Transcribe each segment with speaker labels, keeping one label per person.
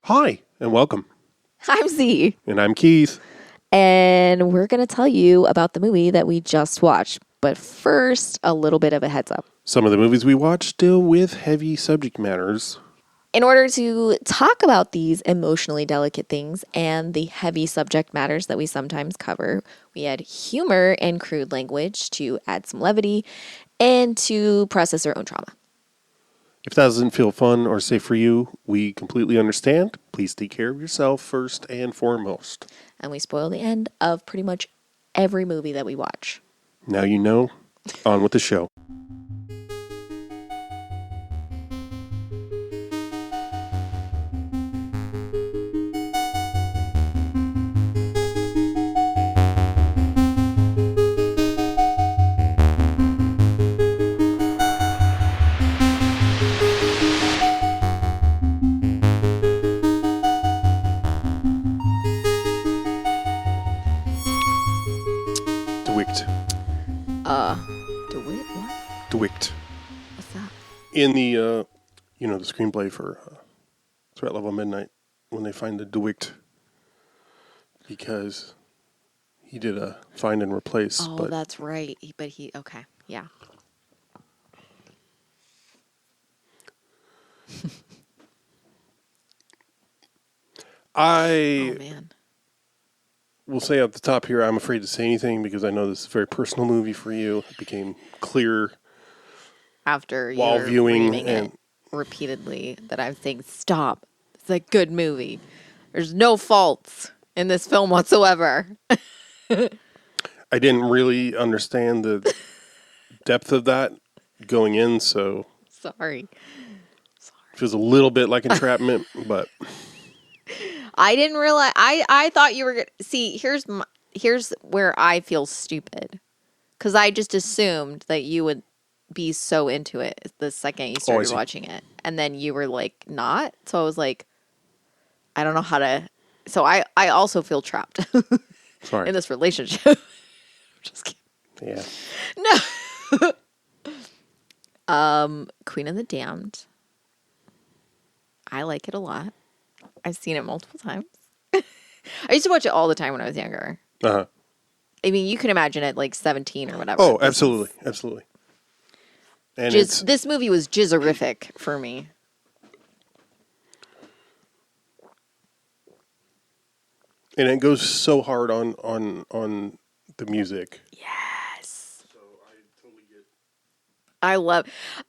Speaker 1: Hi, and welcome.
Speaker 2: I'm Z.
Speaker 1: And I'm Keith.
Speaker 2: And we're going to tell you about the movie that we just watched. But first, a little bit of a heads up.
Speaker 1: Some of the movies we watch deal with heavy subject matters.
Speaker 2: In order to talk about these emotionally delicate things and the heavy subject matters that we sometimes cover, we add humor and crude language to add some levity and to process our own trauma.
Speaker 1: If that doesn't feel fun or safe for you, we completely understand. Please take care of yourself first and foremost.
Speaker 2: And we spoil the end of pretty much every movie that we watch.
Speaker 1: Now you know. On with the show. Dwicked.
Speaker 2: What's that?
Speaker 1: In the, the screenplay for Threat Level Midnight, when they find the Dwicked, because he did a find and replace.
Speaker 2: Oh, that's right. Okay, yeah.
Speaker 1: I
Speaker 2: Oh, man.
Speaker 1: will say at the top here, I'm afraid to say anything because I know this is a very personal movie for you. It became clear
Speaker 2: After
Speaker 1: while
Speaker 2: you're
Speaker 1: viewing
Speaker 2: reading
Speaker 1: and
Speaker 2: it repeatedly that I'm saying, stop. It's a good movie. There's no faults in this film whatsoever.
Speaker 1: I didn't really understand the depth of that going in, so
Speaker 2: Sorry.
Speaker 1: it feels a little bit like entrapment, but
Speaker 2: I didn't realize. I thought you were going to see. Here's where I feel stupid, because I just assumed that you would be so into it the second you started watching it, and then you were like not. So I was like, I don't know how to. So I also feel trapped
Speaker 1: sorry.
Speaker 2: in this relationship. Just kidding.
Speaker 1: Yeah.
Speaker 2: No. Queen of the Damned. I like it a lot. I've seen it multiple times. I used to watch it all the time when I was younger.
Speaker 1: Uh-huh.
Speaker 2: I mean, you can imagine it like 17 or whatever.
Speaker 1: Oh, absolutely. Absolutely. And
Speaker 2: this movie was jizzerific for me.
Speaker 1: And it goes so hard on the music.
Speaker 2: Yes.
Speaker 1: So I totally get.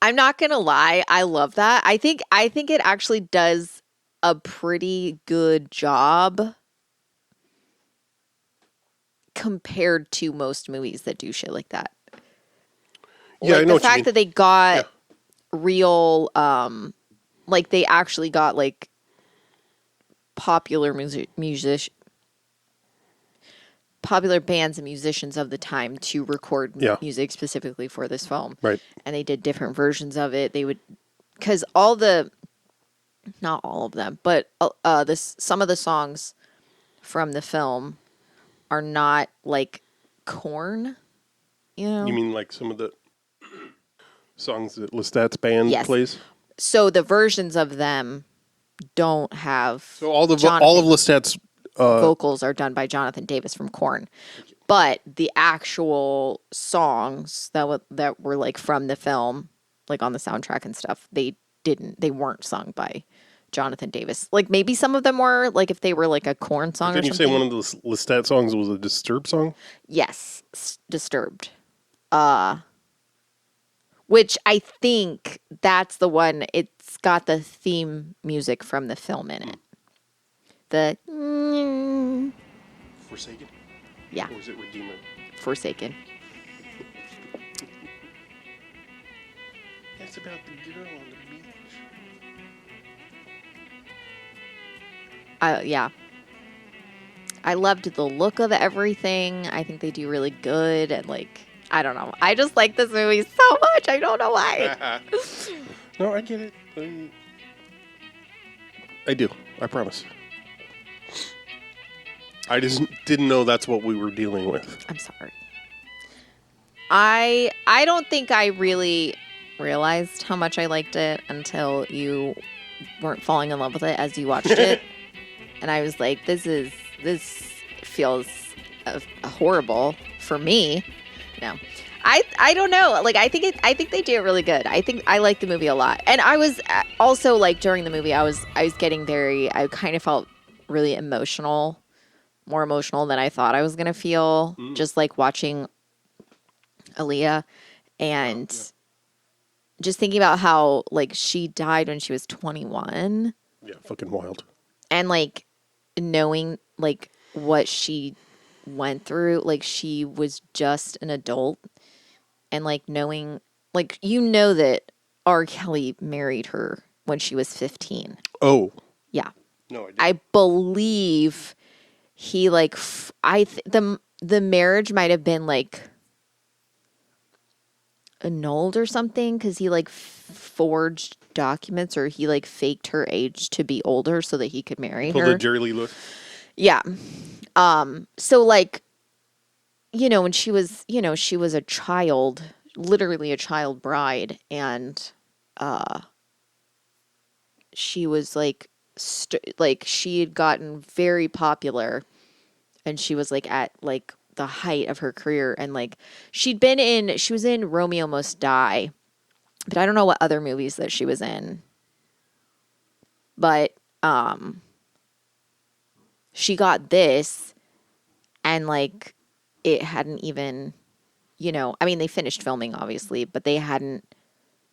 Speaker 2: I'm not gonna lie, I love that. I think it actually does a pretty good job compared to most movies that do shit like that.
Speaker 1: Yeah,
Speaker 2: like
Speaker 1: I know
Speaker 2: the
Speaker 1: what you
Speaker 2: fact
Speaker 1: mean.
Speaker 2: that they got real, like they actually got like popular popular bands and musicians of the time to record music specifically for this film.
Speaker 1: Right.
Speaker 2: And they did different versions of it. They would, because not all of them, but some of the songs from the film are not like Korn, you know?
Speaker 1: You mean like some of the songs that Lestat's band plays?
Speaker 2: So the versions of them don't have.
Speaker 1: So all of Lestat's
Speaker 2: vocals are done by Jonathan Davis from Korn, but the actual songs that were like from the film, like on the soundtrack and stuff, they weren't sung by Jonathan Davis. Like maybe some of them were, like if they were like a Korn song.
Speaker 1: Didn't
Speaker 2: or something.
Speaker 1: you say one of the Lestat songs was a Disturbed song?
Speaker 2: Yes, Disturbed. Which I think that's the one. It's got the theme music from the film in it. The
Speaker 1: Forsaken?
Speaker 2: Yeah.
Speaker 1: Or was it Redeemer?
Speaker 2: Forsaken.
Speaker 1: That's about the girl on the beach.
Speaker 2: Yeah. I loved the look of everything. I think they do really good. And like, I don't know. I just like this movie so much. I don't know why.
Speaker 1: No, I get it. I do. I promise. I just didn't know that's what we were dealing with.
Speaker 2: I'm sorry. I don't think I really realized how much I liked it until you weren't falling in love with it as you watched it. And I was like, this feels horrible for me. No. I don't know. Like, I think they do it really good. I like the movie a lot. And I was also, like, during the movie, I was getting I kind of felt really emotional, more emotional than I thought I was going to feel, just like watching Aaliyah and just thinking about how, like, she died when she was 21.
Speaker 1: Yeah, fucking wild.
Speaker 2: And, like, knowing, like, what she went through, like, she was just an adult. And, like, knowing, like, that R. Kelly married her when she was 15.
Speaker 1: Oh.
Speaker 2: Yeah.
Speaker 1: No, I didn't.
Speaker 2: I believe he, like, the marriage might have been, like, annulled or something because he, like, forged documents, or he, like, faked her age to be older so that he could marry
Speaker 1: Pulled
Speaker 2: her.
Speaker 1: a Jerry Lee look.
Speaker 2: Yeah. So, like, when she was a child, literally a child bride, and she was like she had gotten very popular, and she was like at like the height of her career, and like she was in Romeo Must Die, but I don't know what other movies that she was in. But she got this, and like it hadn't even, I mean, they finished filming obviously, but they hadn't,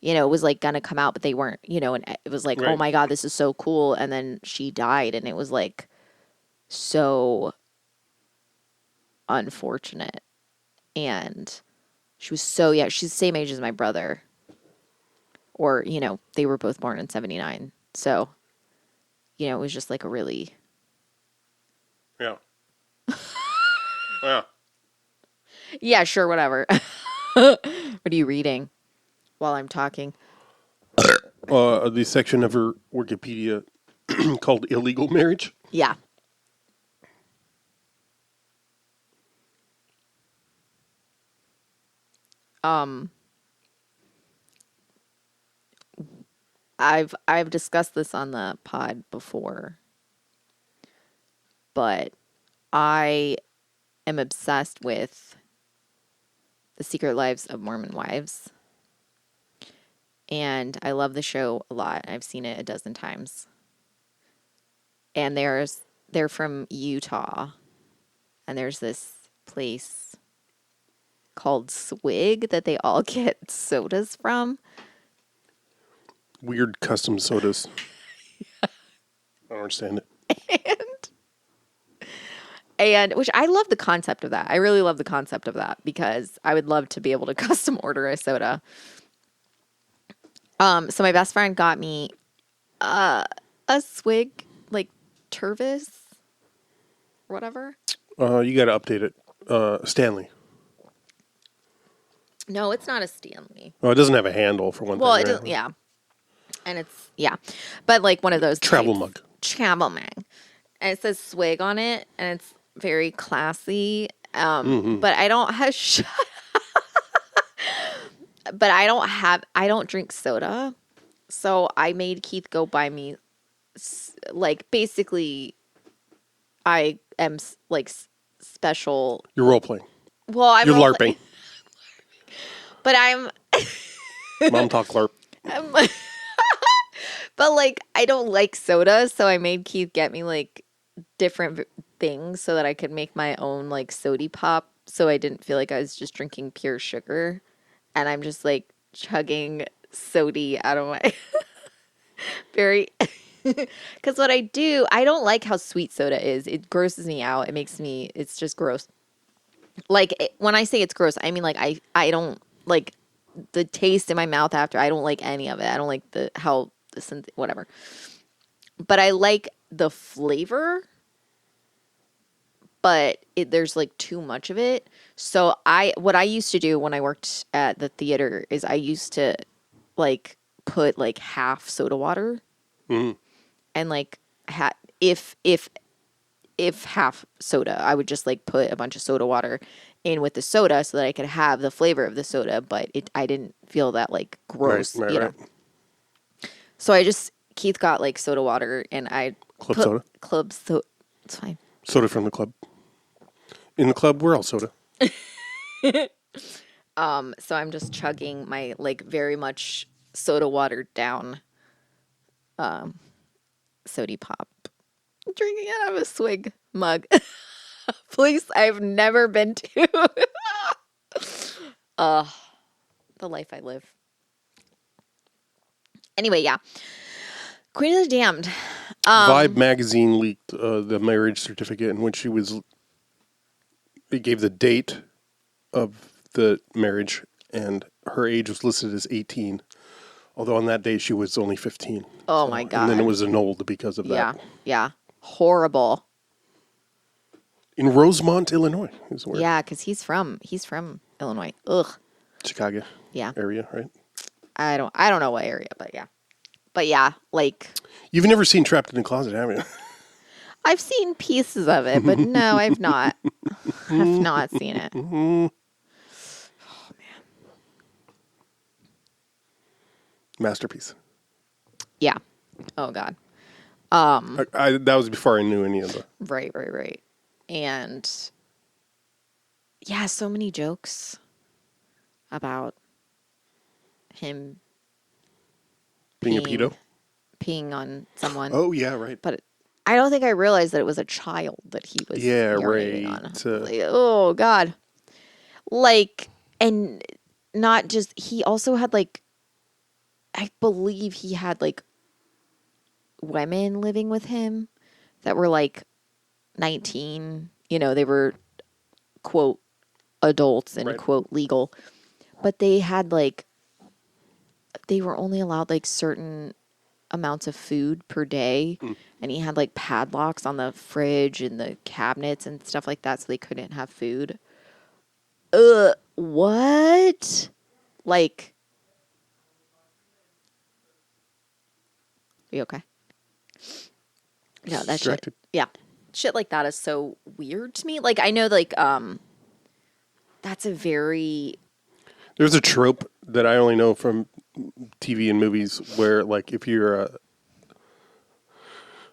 Speaker 2: it was like gonna come out, but they weren't, and it was like,
Speaker 1: Right.
Speaker 2: oh my God, this is so cool. And then she died, and it was like so unfortunate. And she was she's the same age as my brother. Or, they were both born in 1979. So, it was just like a really.
Speaker 1: Yeah. Yeah.
Speaker 2: Yeah, sure, whatever. What are you reading while I'm talking?
Speaker 1: The section of her Wikipedia called illegal marriage.
Speaker 2: Yeah. I've discussed this on the pod before, but I am obsessed with The Secret Lives of Mormon Wives. And I love the show a lot. I've seen it a dozen times. And they're from Utah. And there's this place called Swig that they all get sodas from.
Speaker 1: Weird custom sodas. I don't understand it.
Speaker 2: And which I love the concept of that. I really love the concept of that because I would love to be able to custom order a soda. So my best friend got me a Swig, like Tervis or whatever.
Speaker 1: You got to update it. Stanley.
Speaker 2: No, it's not a Stanley.
Speaker 1: Oh, it doesn't have a handle for one
Speaker 2: Well,
Speaker 1: thing.
Speaker 2: it doesn't. Yeah, and it's but like one of those
Speaker 1: Travel
Speaker 2: like,
Speaker 1: mug.
Speaker 2: Travel mug, and it says Swig on it, and it's very classy. But I don't have. But I don't drink soda, so I made Keith go buy me. Like basically, I am like special.
Speaker 1: You're role playing.
Speaker 2: Well, I'm
Speaker 1: You're LARPing.
Speaker 2: But I'm.
Speaker 1: Mom talk LARP.
Speaker 2: But like I don't like soda, so I made Keith get me like different things so that I could make my own like sody pop, so I didn't feel like I was just drinking pure sugar, and I'm just like chugging sody out of my very. Because what I do, I don't like how sweet soda is. It grosses me out. It's just gross. Like when I say it's gross, I mean like I don't like the taste in my mouth after. I don't like any of it. I don't like whatever. But I like the flavor, but there's like too much of it. So what I used to do when I worked at the theater is I used to like put like half soda water.
Speaker 1: Mm-hmm.
Speaker 2: And like if half soda, I would just like put a bunch of soda water in with the soda so that I could have the flavor of the soda, but I didn't feel that like gross,
Speaker 1: Right.
Speaker 2: So I just Keith got like soda water, and I
Speaker 1: Club soda.
Speaker 2: Club so it's fine.
Speaker 1: Soda from the club. In the club, we're all soda.
Speaker 2: So I'm just chugging my like very much soda watered down sody pop. Drinking it out of a swig mug. Place I've never been to. The life I live. Anyway, yeah. Queen of the Damned.
Speaker 1: Vibe magazine leaked the marriage certificate in which she was. It gave the date of the marriage, and her age was listed as 18. Although on that day she was only 15.
Speaker 2: Oh my God.
Speaker 1: And then it was annulled because of that.
Speaker 2: Yeah, yeah. Horrible.
Speaker 1: In Rosemont, Illinois, is where.
Speaker 2: Yeah, because he's from Illinois. Ugh.
Speaker 1: Chicago.
Speaker 2: Yeah.
Speaker 1: Area, right?
Speaker 2: I don't know what area, but yeah. But yeah, like
Speaker 1: You've never seen Trapped in a Closet, have you?
Speaker 2: I've seen pieces of it, but no, I've not. I've not seen it. Oh man.
Speaker 1: Masterpiece.
Speaker 2: Yeah. Oh God.
Speaker 1: That was before I knew any of the.
Speaker 2: Right. And yeah, so many jokes about him
Speaker 1: Being a pedo?
Speaker 2: peeing on someone.
Speaker 1: Oh, yeah, right.
Speaker 2: But I don't think I realized that it was a child that he was urinating on. Like, oh God. Like, and not just, he also had like, I believe he had like women living with him that were like 19. You know, they were quote adults and quote legal. But they had like, they were only allowed like certain amounts of food per day. And he had like padlocks on the fridge and the cabinets and stuff like that, so they couldn't have food. What? Like, are you okay? Yeah, that shit. Yeah. Shit like that is so weird to me. Like, I know like that's a very
Speaker 1: There's a trope that I only know from TV and movies where, like, if you're a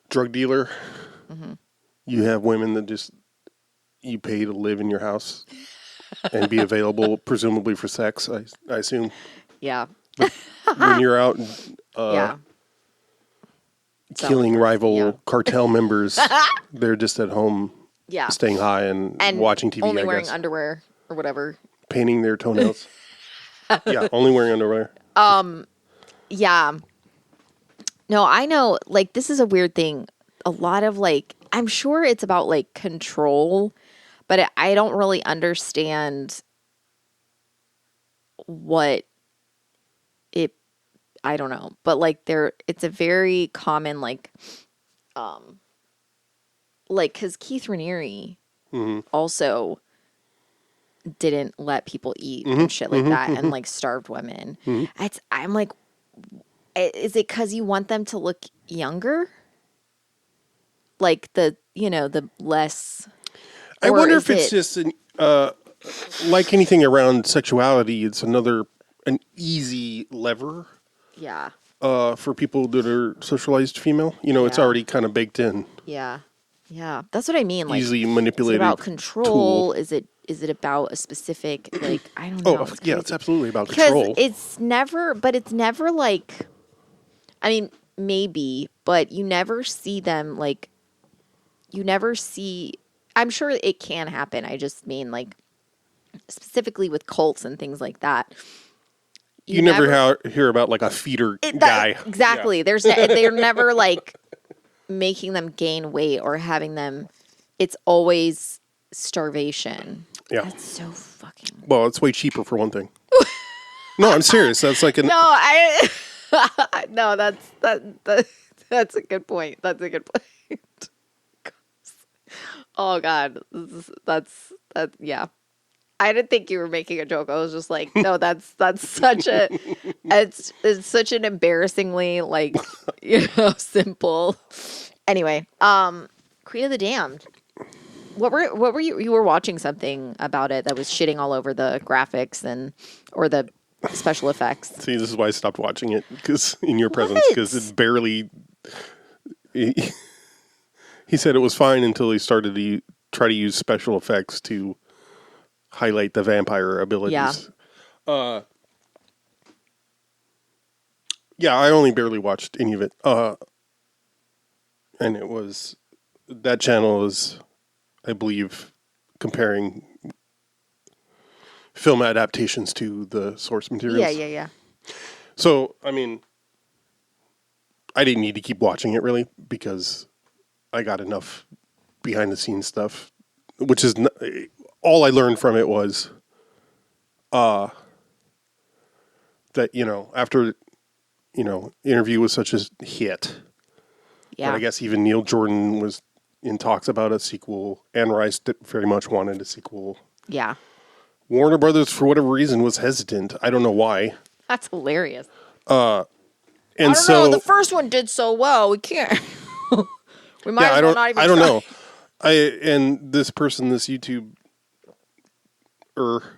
Speaker 1: drug dealer, you have women that just you pay to live in your house and be available, presumably for sex. I assume.
Speaker 2: Yeah.
Speaker 1: When you're out
Speaker 2: Yeah.
Speaker 1: killing rival cartel members, they're just at home, staying high and watching TV.
Speaker 2: Only wearing underwear or whatever.
Speaker 1: Painting their toenails. Yeah, only wearing underwear.
Speaker 2: Yeah. No, I know, like, this is a weird thing. A lot of, like, I'm sure it's about, like, control, but I don't really understand what it, I don't know. But, like, it's a very common, like, because Keith Raniere also didn't let people eat and shit like that and, like, starved women. I'm like, is it because you want them to look younger? Like the less.
Speaker 1: I wonder if it's just like anything around sexuality. It's an easy lever.
Speaker 2: Yeah.
Speaker 1: For people that are socialized female, it's already kind of baked in.
Speaker 2: Yeah. Yeah. That's what I mean. Like,
Speaker 1: easily manipulated.
Speaker 2: Is it about control? Tool. Is it about a specific, like, I don't know.
Speaker 1: It's absolutely about control.
Speaker 2: It's never like, I mean, maybe, but you never see them, like, I'm sure it can happen. I just mean, like, specifically with cults and things like that.
Speaker 1: You never hear about, like, a feeder guy.
Speaker 2: Exactly. Yeah. They're never, like, making them gain weight or having them, it's always starvation.
Speaker 1: Yeah.
Speaker 2: That's so fucking.
Speaker 1: Well, it's way cheaper for one thing. No, I'm serious. That's like
Speaker 2: No, that's a good point. That's a good point. Oh God, yeah. I didn't think you were making a joke. I was just like, no, that's such it's such an embarrassingly, like, simple. Anyway, Queen of the Damned. What were you were watching something about it that was shitting all over the graphics or the special effects.
Speaker 1: See, this is why I stopped watching it because in your presence, because it barely. He said it was fine until he started to try to use special effects to highlight the vampire abilities.
Speaker 2: Yeah.
Speaker 1: Yeah, I only barely watched any of it. And it was that channel is, I believe, comparing film adaptations to the source materials.
Speaker 2: Yeah.
Speaker 1: So, I mean, I didn't need to keep watching it really because I got enough behind the scenes stuff, which is all I learned from it was that, after, the interview was such a hit.
Speaker 2: Yeah.
Speaker 1: But I guess even Neil Jordan was in talks about a sequel. Anne Rice very much wanted a sequel.
Speaker 2: Yeah.
Speaker 1: Warner Brothers, for whatever reason, was hesitant. I don't know why.
Speaker 2: That's hilarious.
Speaker 1: And
Speaker 2: I don't know. The first one did so well. We can't. We might as well not even
Speaker 1: I don't
Speaker 2: try.
Speaker 1: know. And this person, this YouTuber,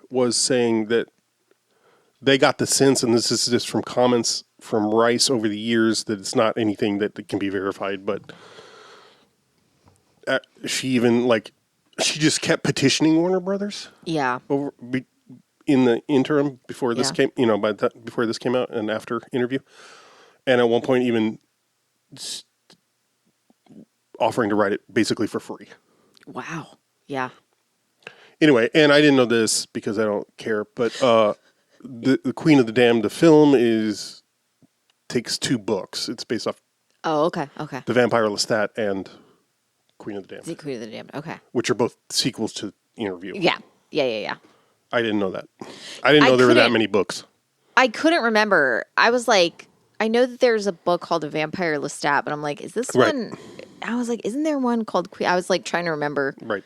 Speaker 1: was saying that they got the sense, and this is just from comments from Rice over the years, that it's not anything that can be verified, but she even, she just kept petitioning Warner Brothers.
Speaker 2: Yeah.
Speaker 1: In the interim before this
Speaker 2: Yeah.
Speaker 1: came, before this came out and after interview. And at one point even offering to write it basically for free.
Speaker 2: Wow. Yeah.
Speaker 1: Anyway, and I didn't know this because I don't care, but the Queen of the Damned, the film takes 2 books. It's based off
Speaker 2: Oh, okay.
Speaker 1: The Vampire Lestat and Queen of the Damned.
Speaker 2: The Queen of the Damned. Okay.
Speaker 1: Which are both sequels to Interview.
Speaker 2: Yeah.
Speaker 1: I didn't know that. I didn't know there were that many books.
Speaker 2: I couldn't remember. I was like, I know that there's a book called The Vampire Lestat, but I'm like, is this one? I was like, isn't there one called Queen? I was like trying to remember.
Speaker 1: Right.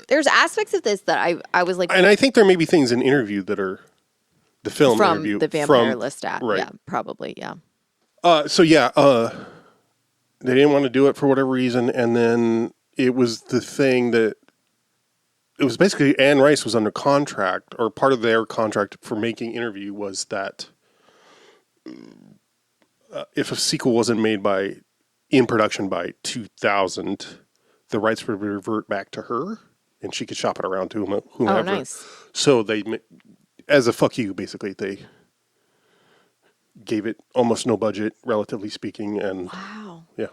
Speaker 2: There's aspects of this that I was like,
Speaker 1: And I think there may be things in Interview that are the film
Speaker 2: from
Speaker 1: Interview.
Speaker 2: The Vampire Lestat.
Speaker 1: Right.
Speaker 2: Yeah, probably. Yeah.
Speaker 1: They didn't want to do it for whatever reason, and then it was the thing that it was basically Anne Rice was under contract, or part of their contract for making Interview was that if a sequel wasn't made in production by 2000, the rights would revert back to her, and she could shop it around to whomever.
Speaker 2: Oh, nice.
Speaker 1: So they, as a fuck you, basically, they gave it almost no budget, relatively speaking, and
Speaker 2: Wow.
Speaker 1: yeah.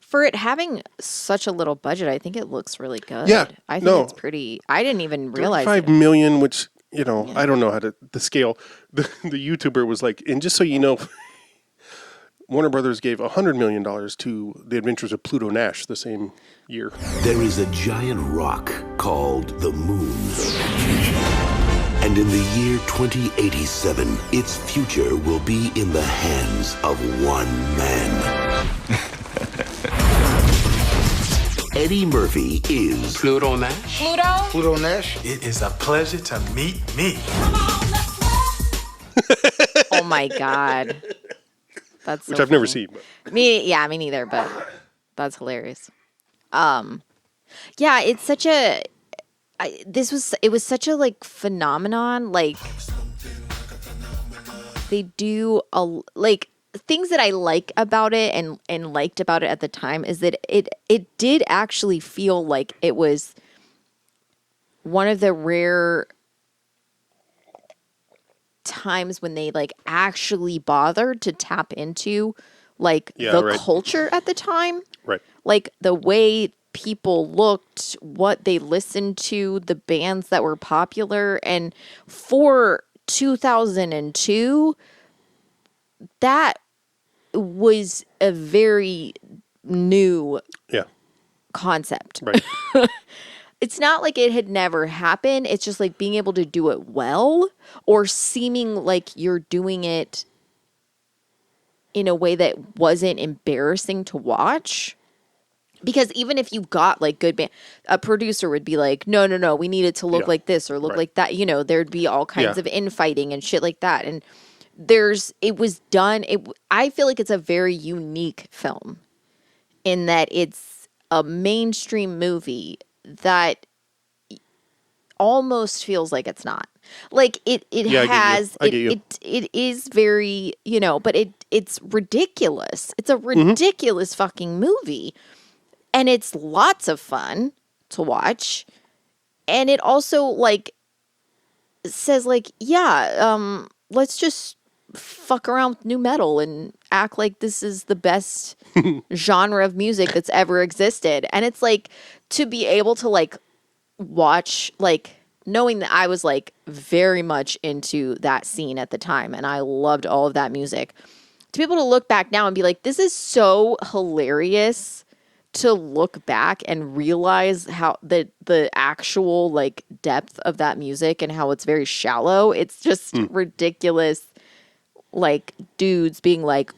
Speaker 2: For it having such a little budget, I think it looks really good.
Speaker 1: Yeah,
Speaker 2: I think it's pretty. I didn't even realize
Speaker 1: $5 million, which, I don't know how to, the scale. The YouTuber was like, and just so you know, Warner Brothers gave $100 million to The Adventures of Pluto Nash the same year.
Speaker 3: There is a giant rock called the Moon. And in the year 2087, its future will be in the hands of one man. Eddie Murphy is
Speaker 4: Pluto Nash.
Speaker 5: Pluto Nash.
Speaker 4: It is a pleasure to meet me.
Speaker 2: Oh my God. That's so
Speaker 1: Which I've never
Speaker 2: funny.
Speaker 1: seen. But.
Speaker 2: Me neither, but that's hilarious. Yeah, it's such a, it was such a phenomenon. They do things that I like about it and liked about it at the time is that it did actually feel like it was one of the rare times when they actually bothered to tap into culture at the time.
Speaker 1: Right.
Speaker 2: The way people looked, what they listened to, the bands that were popular. And for 2002, that was a very new concept.
Speaker 1: Right.
Speaker 2: It's not like it had never happened. It's just being able to do it well or seeming like you're doing it in a way that wasn't embarrassing to watch. Because even if you got good band, a producer would be like, no, we need it to look like this or look like that. There'd be all kinds of infighting and shit like that. And it was done. I feel like it's a very unique film in that it's a mainstream movie that almost feels like it's not. Like it
Speaker 1: Yeah,
Speaker 2: has
Speaker 1: I get you.
Speaker 2: it is very, but it's ridiculous. It's a ridiculous fucking movie. And it's lots of fun to watch. And it also like says like, yeah, let's just fuck around with new metal and act like this is the best genre of music that's ever existed. And it's like to be able to like watch, like knowing that I was like very much into that scene at the time and I loved all of that music, to be able to look back now and be like, this is so hilarious to look back and realize how the actual like depth of that music and how it's very shallow. It's just ridiculous. Like dudes being like,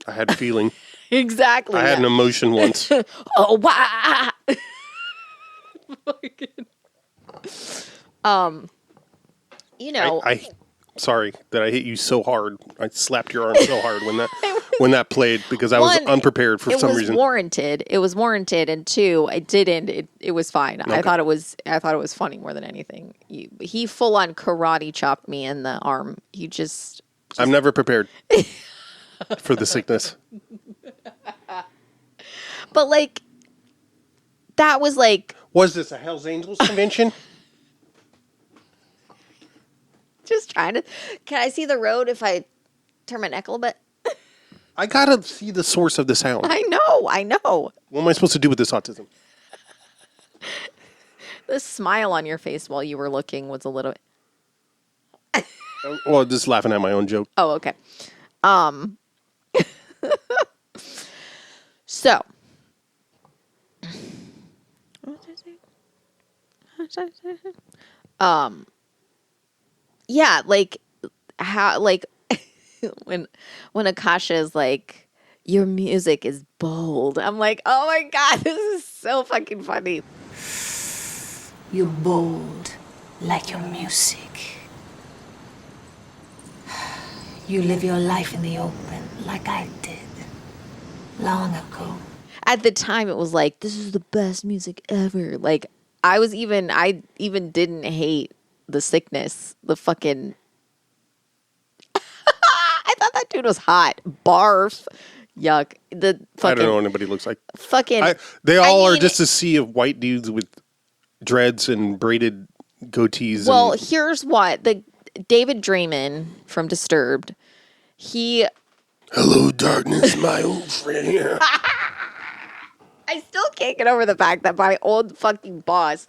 Speaker 1: I had a feeling.
Speaker 2: exactly.
Speaker 1: I had an emotion once.
Speaker 2: Oh wow.
Speaker 1: I sorry that I hit you so hard. I slapped your arm so hard when that played because I was unprepared for some reason.
Speaker 2: It was warranted, and two, I didn't. It was fine.
Speaker 1: Okay.
Speaker 2: I thought it was funny more than anything. He full on karate chopped me in the arm. He just
Speaker 1: I'm never prepared for the sickness.
Speaker 2: But like, that was like.
Speaker 1: Was this a Hell's Angels convention?
Speaker 2: Just trying to. Can I see the road if I turn my neck a little bit?
Speaker 1: I gotta see the source of the sound.
Speaker 2: I know.
Speaker 1: What am I supposed to do with this autism?
Speaker 2: The smile on your face while you were looking was a little.
Speaker 1: Well, just laughing at my own joke.
Speaker 2: Oh, okay. So. Yeah, like how, like when Akasha is like, your music is bold. I'm like, oh my God, this is so fucking funny.
Speaker 5: You're bold like your music. You live your life in the open like I did long ago.
Speaker 2: At the time, it was like, this is the best music ever. Like, I even didn't hate the sickness, the fucking. I thought that dude was hot. Barf. Yuck. The fucking.
Speaker 1: I don't know what anybody looks like.
Speaker 2: Fucking.
Speaker 1: They all are just a sea of white dudes with dreads and braided goatees.
Speaker 2: Well, here's what the David Draymond from Disturbed.
Speaker 1: Hello, darkness, my old friend.
Speaker 2: I still can't get over the fact that my old fucking boss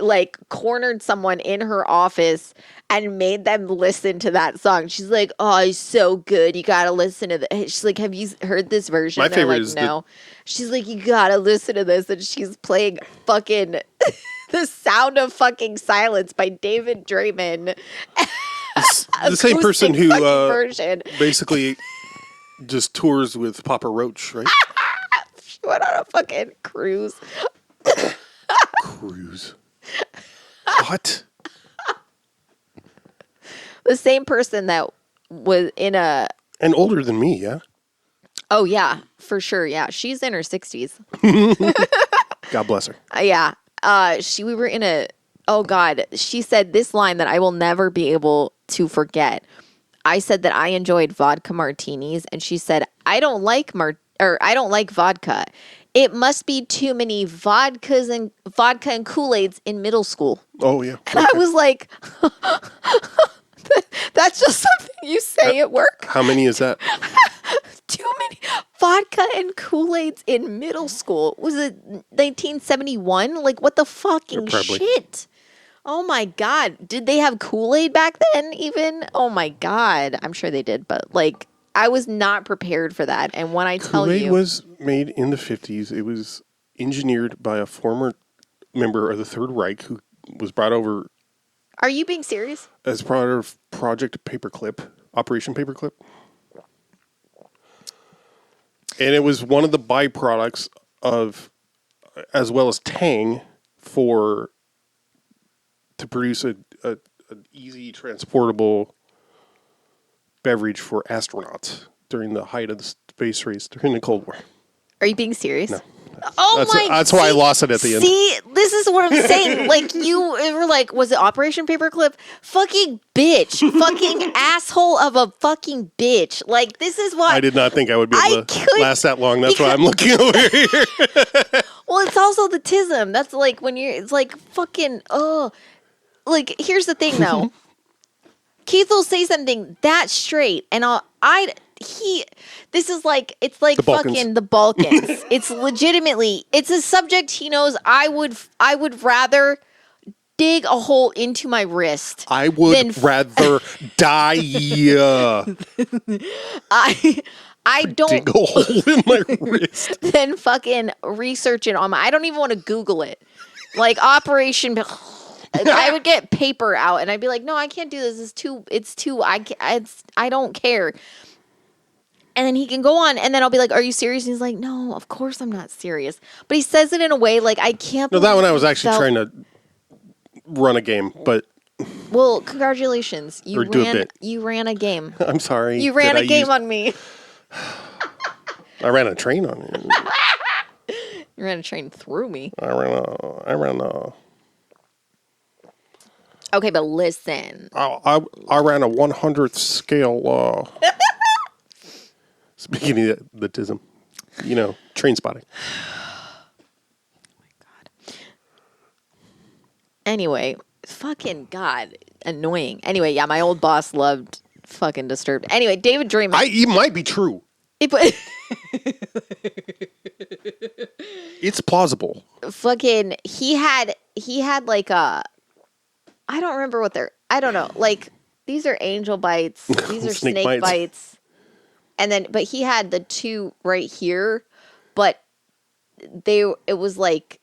Speaker 2: like cornered someone in her office and made them listen to that song. She's like, "Oh, it's so good. You gotta listen to this." She's like, "Have you heard this version?"
Speaker 1: My favorite
Speaker 2: like,
Speaker 1: is
Speaker 2: no. She's like, "You gotta listen to this," and she's playing fucking "The Sound of Fucking Silence" by David Draymond.
Speaker 1: The same person who
Speaker 2: version.
Speaker 1: basically just tours with Papa Roach, right?
Speaker 2: She went on a fucking cruise.
Speaker 1: Cruise. What?
Speaker 2: The same person that was in a.
Speaker 1: And older than me, yeah?
Speaker 2: Oh, yeah, for sure. Yeah. She's in her 60s.
Speaker 1: God bless her.
Speaker 2: Yeah. We were in a. Oh, God. She said this line that I will never be able to forget. I said that I enjoyed vodka martinis, and she said, I don't like vodka. It must be too many vodka and Kool-Aids in middle school.
Speaker 1: Oh, yeah.
Speaker 2: And I was like, that's just something you say at work.
Speaker 1: How many is that?
Speaker 2: Too many vodka and Kool-Aids in middle school. Was it 1971? Like, what the fucking
Speaker 1: Probably.
Speaker 2: shit? Oh my God. Did they have Kool-Aid back then even? Oh my God. I'm sure they did, but like, I was not prepared for that. And when I tell
Speaker 1: Kool-Aid
Speaker 2: you.
Speaker 1: was made in the 50s. It was engineered by a former member of the Third Reich who was brought over.
Speaker 2: Are you being serious?
Speaker 1: As part of Project Paperclip, Operation Paperclip. And it was one of the byproducts of, as well as Tang, to produce an easy transportable beverage for astronauts during the height of the space race during the Cold War.
Speaker 2: Are you being serious?
Speaker 1: No,
Speaker 2: Oh
Speaker 1: That's why I lost it at the end.
Speaker 2: See, this is what I'm saying. Like, you were like, was it Operation Paperclip? Fucking bitch. Fucking asshole of a fucking bitch. Like, this is why.
Speaker 1: I did not think I would be able to last that long. That's why I'm looking over here.
Speaker 2: Well, it's also the tism. That's like when it's like fucking, Like, here's the thing, though. Keith will say something that straight, and this is like, it's like fucking the Balkans. It's legitimately, it's a subject he knows I would rather dig a hole into my wrist.
Speaker 1: I would rather die.
Speaker 2: I don't
Speaker 1: dig a hole in my wrist.
Speaker 2: Then fucking research it on I don't even want to Google it. Like Operation I would get paper out and I'd be like, no, I can't do this. I don't care. And then he can go on and then I'll be like, are you serious? And he's like, no, of course I'm not serious. But he says it in a way like I can't.
Speaker 1: No, that one I was actually trying to run a game, but.
Speaker 2: Well, congratulations.
Speaker 1: You
Speaker 2: ran a game.
Speaker 1: I'm sorry.
Speaker 2: You ran a game on me.
Speaker 1: I ran a train on you.
Speaker 2: You ran a train through me.
Speaker 1: I ran a.
Speaker 2: Okay, but listen.
Speaker 1: I ran a 100th scale. Speaking of the tism, train spotting.
Speaker 2: Oh my God. Anyway, fucking God, annoying. Anyway, yeah, my old boss loved fucking Disturbed. Anyway, David Draymond.
Speaker 1: It might be true. It's plausible.
Speaker 2: Fucking, he had like a. I don't remember I don't know. Like, these are angel bites. These are snake bites. And then, but he had the two right here, but it was like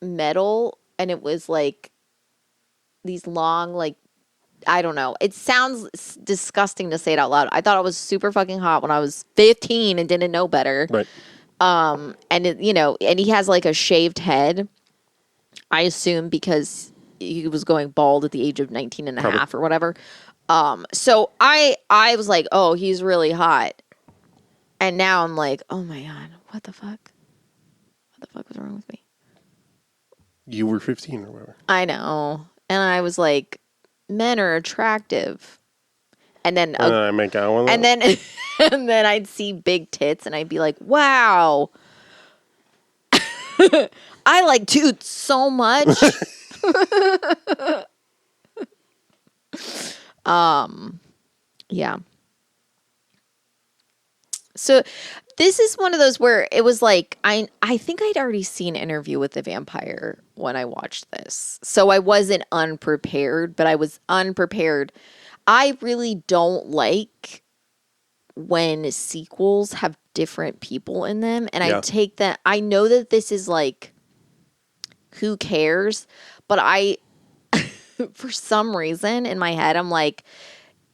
Speaker 2: metal and it was like these long, like, I don't know. It sounds disgusting to say it out loud. I thought it was super fucking hot when I was 15 and didn't know better.
Speaker 1: Right.
Speaker 2: And and he has like a shaved head. I assume because he was going bald at the age of 19 and a half or whatever. So I was like, oh, he's really hot. And now I'm like, oh my God, what the fuck? What the fuck was wrong with me?
Speaker 1: You were 15 or whatever.
Speaker 2: I know. And I was like, men are attractive. And then
Speaker 1: I make out with
Speaker 2: and then and then I'd see big tits and I'd be like, wow. I like dudes so much. Yeah. So this is one of those where it was like, I think I'd already seen Interview with the Vampire when I watched this. So I wasn't unprepared, but I was unprepared. I really don't like when sequels have different people in them. And I take that, I know that this is like, who cares? But for some reason in my head, I'm like,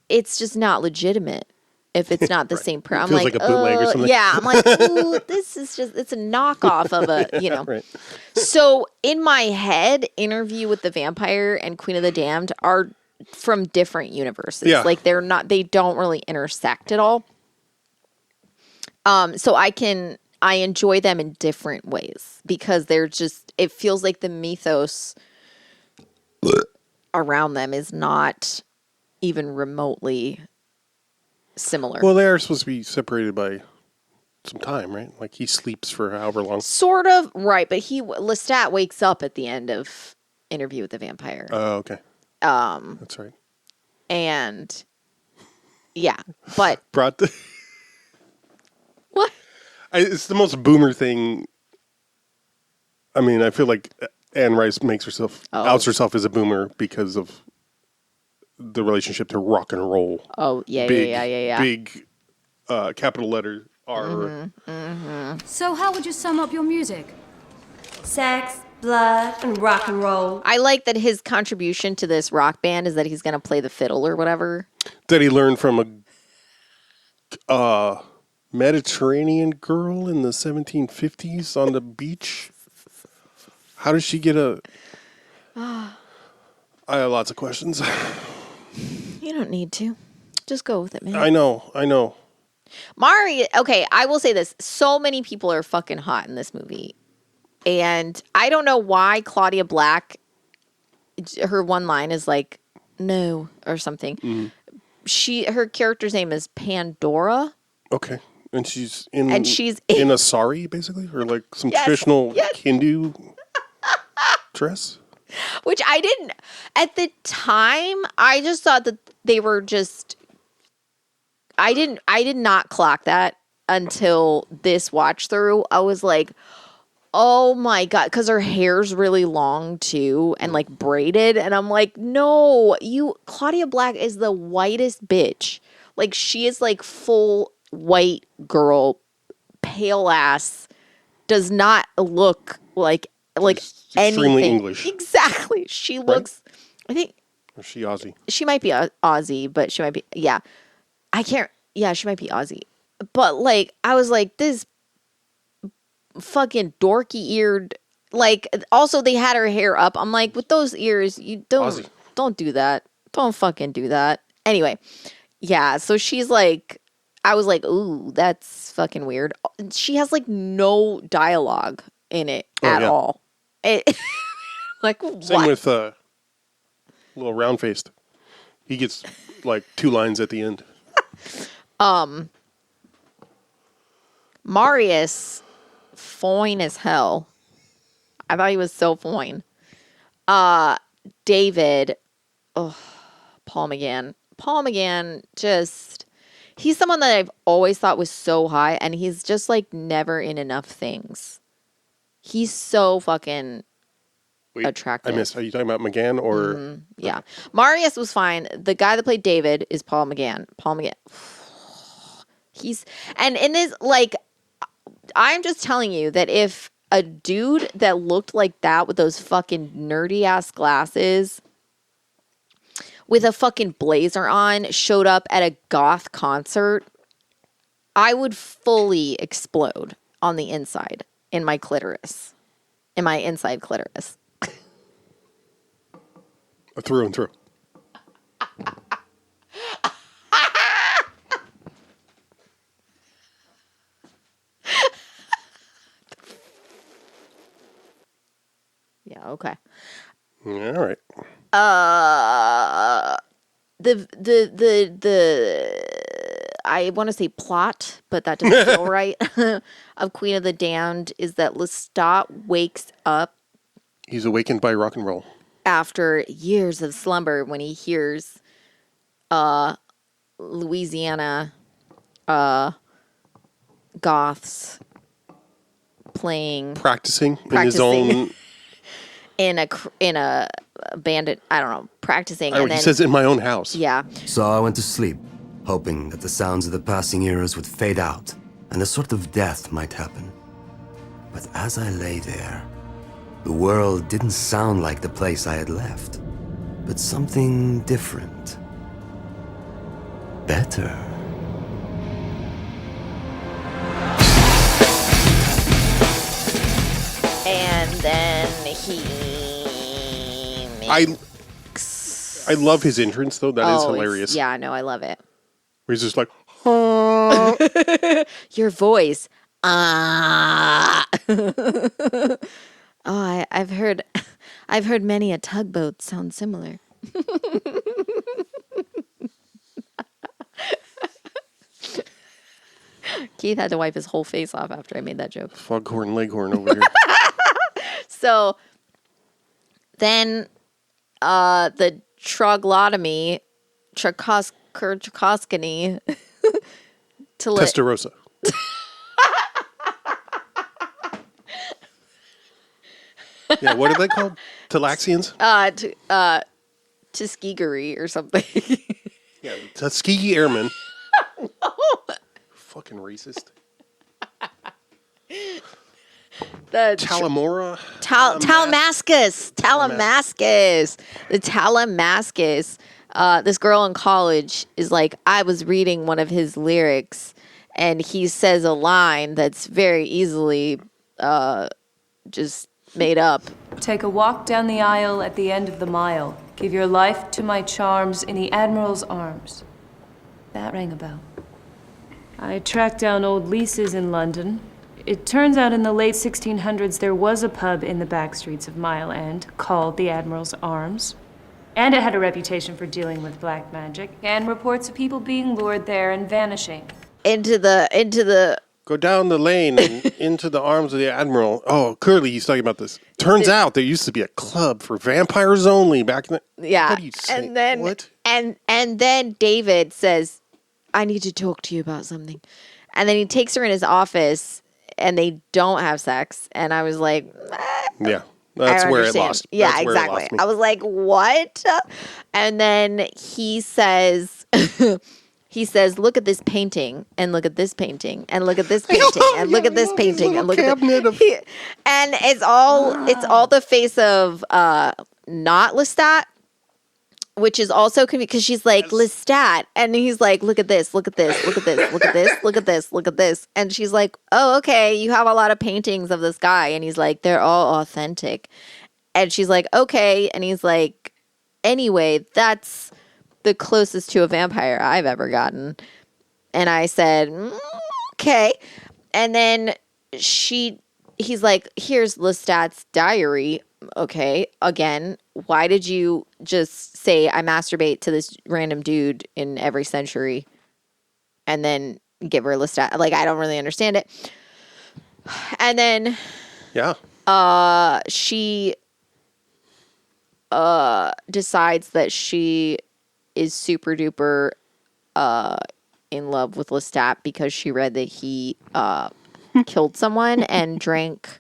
Speaker 2: it's just not legitimate if it's not the same person. I'm like a bootleg or something. Yeah, I'm like, ooh, this is just, it's a knockoff of a, Right. So in my head, Interview with the Vampire and Queen of the Damned are from different universes. Yeah. Like they don't really intersect at all. So I enjoy them in different ways because they're just, it feels like the mythos around them is not even remotely similar.
Speaker 1: Well, they are supposed to be separated by some time, right? Like he sleeps for however long.
Speaker 2: Sort of, right. But Lestat wakes up at the end of Interview with the Vampire.
Speaker 1: Oh, okay. That's right.
Speaker 2: And yeah, but
Speaker 1: brought the
Speaker 2: what?
Speaker 1: It's the most boomer thing. I mean, I feel like Anne Rice outs herself as a boomer because of the relationship to rock and roll.
Speaker 2: Oh, yeah.
Speaker 1: Big capital letter R.
Speaker 6: Mm-hmm, mm-hmm. So how would you sum up your music?
Speaker 7: Sex, blood, and rock and roll.
Speaker 2: I like that his contribution to this rock band is that he's going to play the fiddle or whatever.
Speaker 1: That he learned from a Mediterranean girl in the 1750s on the beach. How does she get I have lots of questions.
Speaker 2: You don't need to. Just go with it, man.
Speaker 1: I know.
Speaker 2: Mari, okay, I will say this. So many people are fucking hot in this movie. And I don't know why Claudia Black, her one line is like, no, or something. Her character's name is Pandora.
Speaker 1: Okay. And she's in a sari, basically? Or like some traditional Hindu dress?
Speaker 2: Which I didn't, at the time, I just thought that they were just, I did not clock that until this watch through. I was like, oh my God, because her hair's really long too and like braided. And I'm like, no, Claudia Black is the whitest bitch. Like she is like full white girl, pale ass, does not look like
Speaker 1: She's extremely
Speaker 2: anything.
Speaker 1: English.
Speaker 2: Exactly. She looks, I think.
Speaker 1: Or is she Aussie?
Speaker 2: She might be Aussie, but she might be, yeah. She might be Aussie. But like, I was like, this fucking dorky eared, like, also they had her hair up. I'm like, with those ears, you don't do that. Don't fucking do that. Anyway, yeah, so she's like, I was like, ooh, that's fucking weird. She has like no dialogue in it at all. Like,
Speaker 1: Same
Speaker 2: what?
Speaker 1: with little round faced. He gets like 2 lines at the end.
Speaker 2: Marius, fine as hell. I thought he was so fine. David, Paul McGann, just, he's someone that I've always thought was so high, and he's just like never in enough things. He's so fucking attractive.
Speaker 1: I missed. Are you talking about McGann or?
Speaker 2: Yeah. Marius was fine. The guy that played David is Paul McGann. And in this, like, I'm just telling you that if a dude that looked like that with those fucking nerdy ass glasses with a fucking blazer on showed up at a goth concert, I would fully explode on the inside in my inside clitoris.
Speaker 1: Through and through.
Speaker 2: Yeah, okay.
Speaker 1: Yeah, all right.
Speaker 2: The I want to say plot, but that doesn't feel right, of Queen of the Damned is that Lestat wakes up
Speaker 1: He's awakened by rock and roll.
Speaker 2: after years of slumber when he hears Louisiana goths
Speaker 1: Practicing in his own...
Speaker 2: in a bandit, I don't know, practicing.
Speaker 1: And then, he says in my own house.
Speaker 2: Yeah.
Speaker 8: So I went to sleep, hoping that the sounds of the passing eras would fade out and a sort of death might happen. But as I lay there, the world didn't sound like the place I had left, but something different. Better.
Speaker 2: And then
Speaker 1: I love his entrance, though. That is hilarious.
Speaker 2: Yeah, no, I love it.
Speaker 1: Where he's just like,
Speaker 2: your voice. Oh, I've heard many a tugboat sound similar. Keith had to wipe his whole face off after I made that joke.
Speaker 1: Foghorn Leghorn over here.
Speaker 2: So then the troglodymy, tracheostomy,
Speaker 1: Testarossa. Yeah, what are they called? Talaxians?
Speaker 2: Tuskegee or something.
Speaker 1: Yeah, Tuskegee Airmen. No. Fucking racist.
Speaker 2: The
Speaker 1: Talamora?
Speaker 2: Talamascus. The Talamascus. This girl in college is like, I was reading one of his lyrics, and he says a line that's very easily just made up.
Speaker 9: Take a walk down the aisle at the end of the mile. Give your life to my charms in the Admiral's arms. That rang a bell. I tracked down old leases in London. It turns out in the late 1600s there was a pub in the back streets of Mile End called the Admiral's Arms. And it had a reputation for dealing with black magic, and reports of people being lured there and vanishing.
Speaker 2: Into the
Speaker 1: Go down the lane and into the arms of the Admiral. Oh, clearly he's talking about this. Turns out there used to be a club for vampires only back in the...
Speaker 2: yeah.
Speaker 1: What do you say?
Speaker 2: And then
Speaker 1: what?
Speaker 2: and then David says, "I need to talk to you about something." And then he takes her in his office, and they don't have sex. And I was like,
Speaker 1: Yeah. That's
Speaker 2: I
Speaker 1: where
Speaker 2: understand.
Speaker 1: it lost.
Speaker 2: Yeah,
Speaker 1: That's where it
Speaker 2: exactly.
Speaker 1: lost me.
Speaker 2: I was like, what? And then he says, look at this painting, and look at this painting, and look at this painting, and look at this painting, and look at the... And it's all the face of not Lestat, which is also because she's like, Lestat, and he's like, look at this, look at this, look at this, look at this, look at this, look at this. And she's like, oh, okay, you have a lot of paintings of this guy. And he's like, they're all authentic. And she's like, okay. And he's like, anyway, that's the closest to a vampire I've ever gotten. And I said, okay. And then he's like, here's Lestat's diary. Okay, again, why did you just say I masturbate to this random dude in every century and then give her Lestat? Like, I don't really understand it. And then she decides that she is super duper in love with Lestat because she read that he killed someone and drank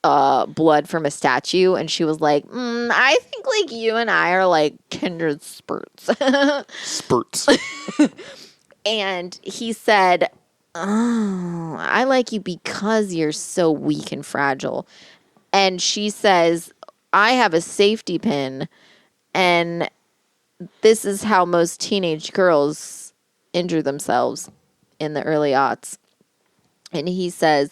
Speaker 2: blood from a statue, and she was like, I think like you and I are like kindred spurts.
Speaker 1: Spurts.
Speaker 2: And he said, oh, I like you because you're so weak and fragile. And she says, I have a safety pin, and this is how most teenage girls injure themselves in the early aughts. And he says,